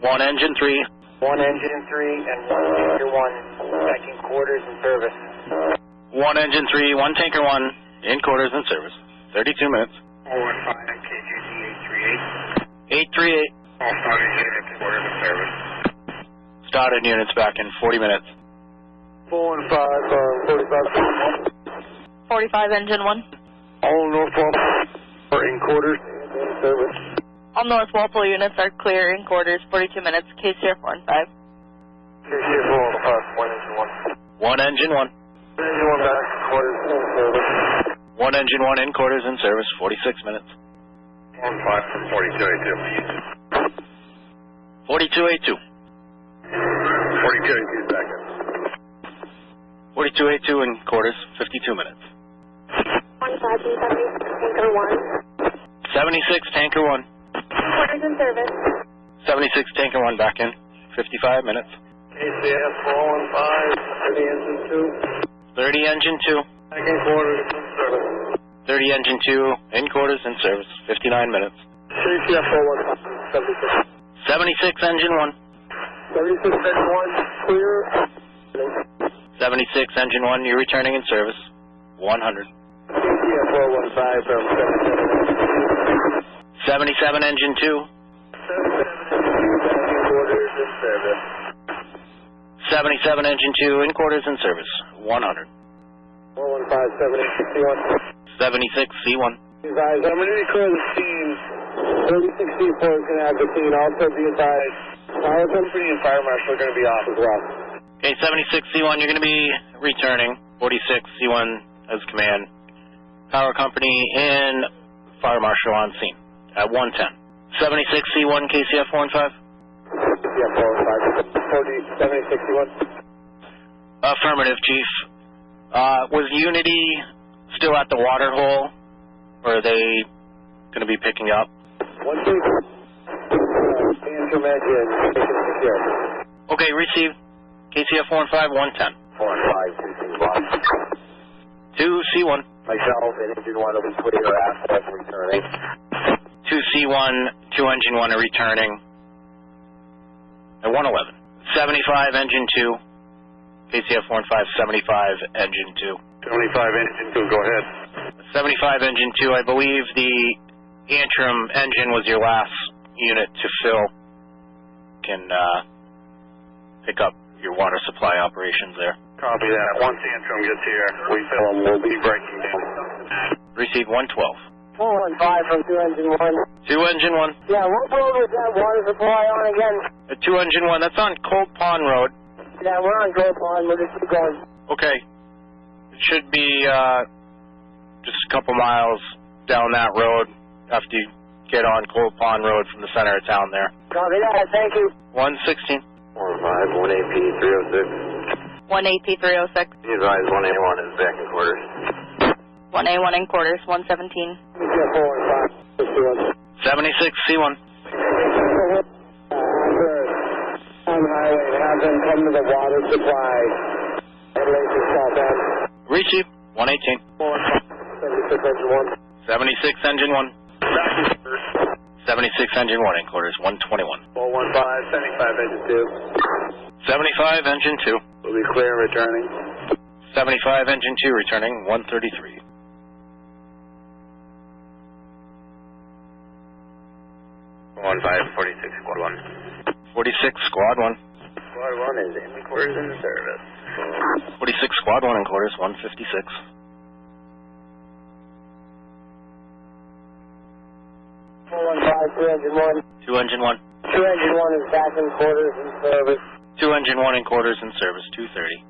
1 engine 3. 1 engine 3 and 1 tanker 1 back in quarters in service. 1 engine 3, 1 tanker 1 in quarters in service, 32 minutes. 415 KGC 838. 838, All started units, quarters in service. started units back in 40 minutes. 415, 45. 45, engine 1. All North Walpole are in quarters in service. All North Walpole units are clear in quarters, 42 minutes, KCF 415. KCF 415, 1 engine 1. 1 engine 1. Engine 1 back, quarters in service. 1 engine 1 in quarters in service, 46 minutes. 15 from 4282. 4282. 4282 back in. 4282 in quarters, 52 minutes. 76 tanker 1. Quarters in service. 76 tanker 1 back in, 55 minutes. KCF 415, 30 engine 2. 30 engine 2. Back in quarters in service. 30 engine 2 in quarters in service, 59 minutes. KCF 415, 76. 76 engine 1. 76 engine 1, clear. 76 engine 1, you're returning in service, 100. KCF 415 from 77 engine 2. 77 engine 2 in quarters in service, 100. 415, 76 C1. Guys, I'm going to declare the scene. 36C4 is going to have the scene. Also be advised, Power Company and Fire Marshal are going to be off as well. Okay, 76 C1, you're going to be returning. 46 C1 as command. Power Company and Fire Marshal on scene at 110. 76 C1 KCF 415. KCF 415, 76 C1. Affirmative, Chief. Was Unity still at the water hole, or are they going to be picking up? One thing, interim engine, make it secure. Okay, receive. KCF 415, 110. 415, 2 C1. Myself and engine 1 will be clear after returning. 2 C1, 2 engine 1 are returning at 111. 75 engine 2. KCF 415, 75 engine 2. 75 engine 2, go ahead. 75 engine 2, I believe the Antrim engine was your last unit to fill. Can pick up your water supply operations there. Copy that. Once Antrim gets here, we fill them, we'll be breaking down. Receive 112. 415 from 2 engine 1. 2 engine 1. Yeah, what road was that water supply on again? 2 engine 1, that's on Cold Pond Road. Yeah, we're on Gold Pond. We'll just keep going. Okay. It should be just a couple miles down that road after you get on Cold Pond Road from the center of town there. Copy that. Thank you. 116. 415, 1AP 306. 1AP 306. Be advised, 1A1 is back in quarters. 1A1 in quarters, 117. KCF 415, 76 C1. on highway and have them come to the water supply and laser south end. Receive 118. 76 engine 1. 76 engine 1. 76 engine 1 in quarters, 121. 415, 75 engine 2. 75 engine 2. Will be clear returning. 75 engine 2 returning, 133. 46, squad 1. 46 squad 1. Squad 1 is in quarters in service. 46 squad 1 in quarters, 156. 415, 2 engine 1. 2 engine 1. 2 engine 1 is back in quarters in service. 2 engine 1 in quarters in service, 230.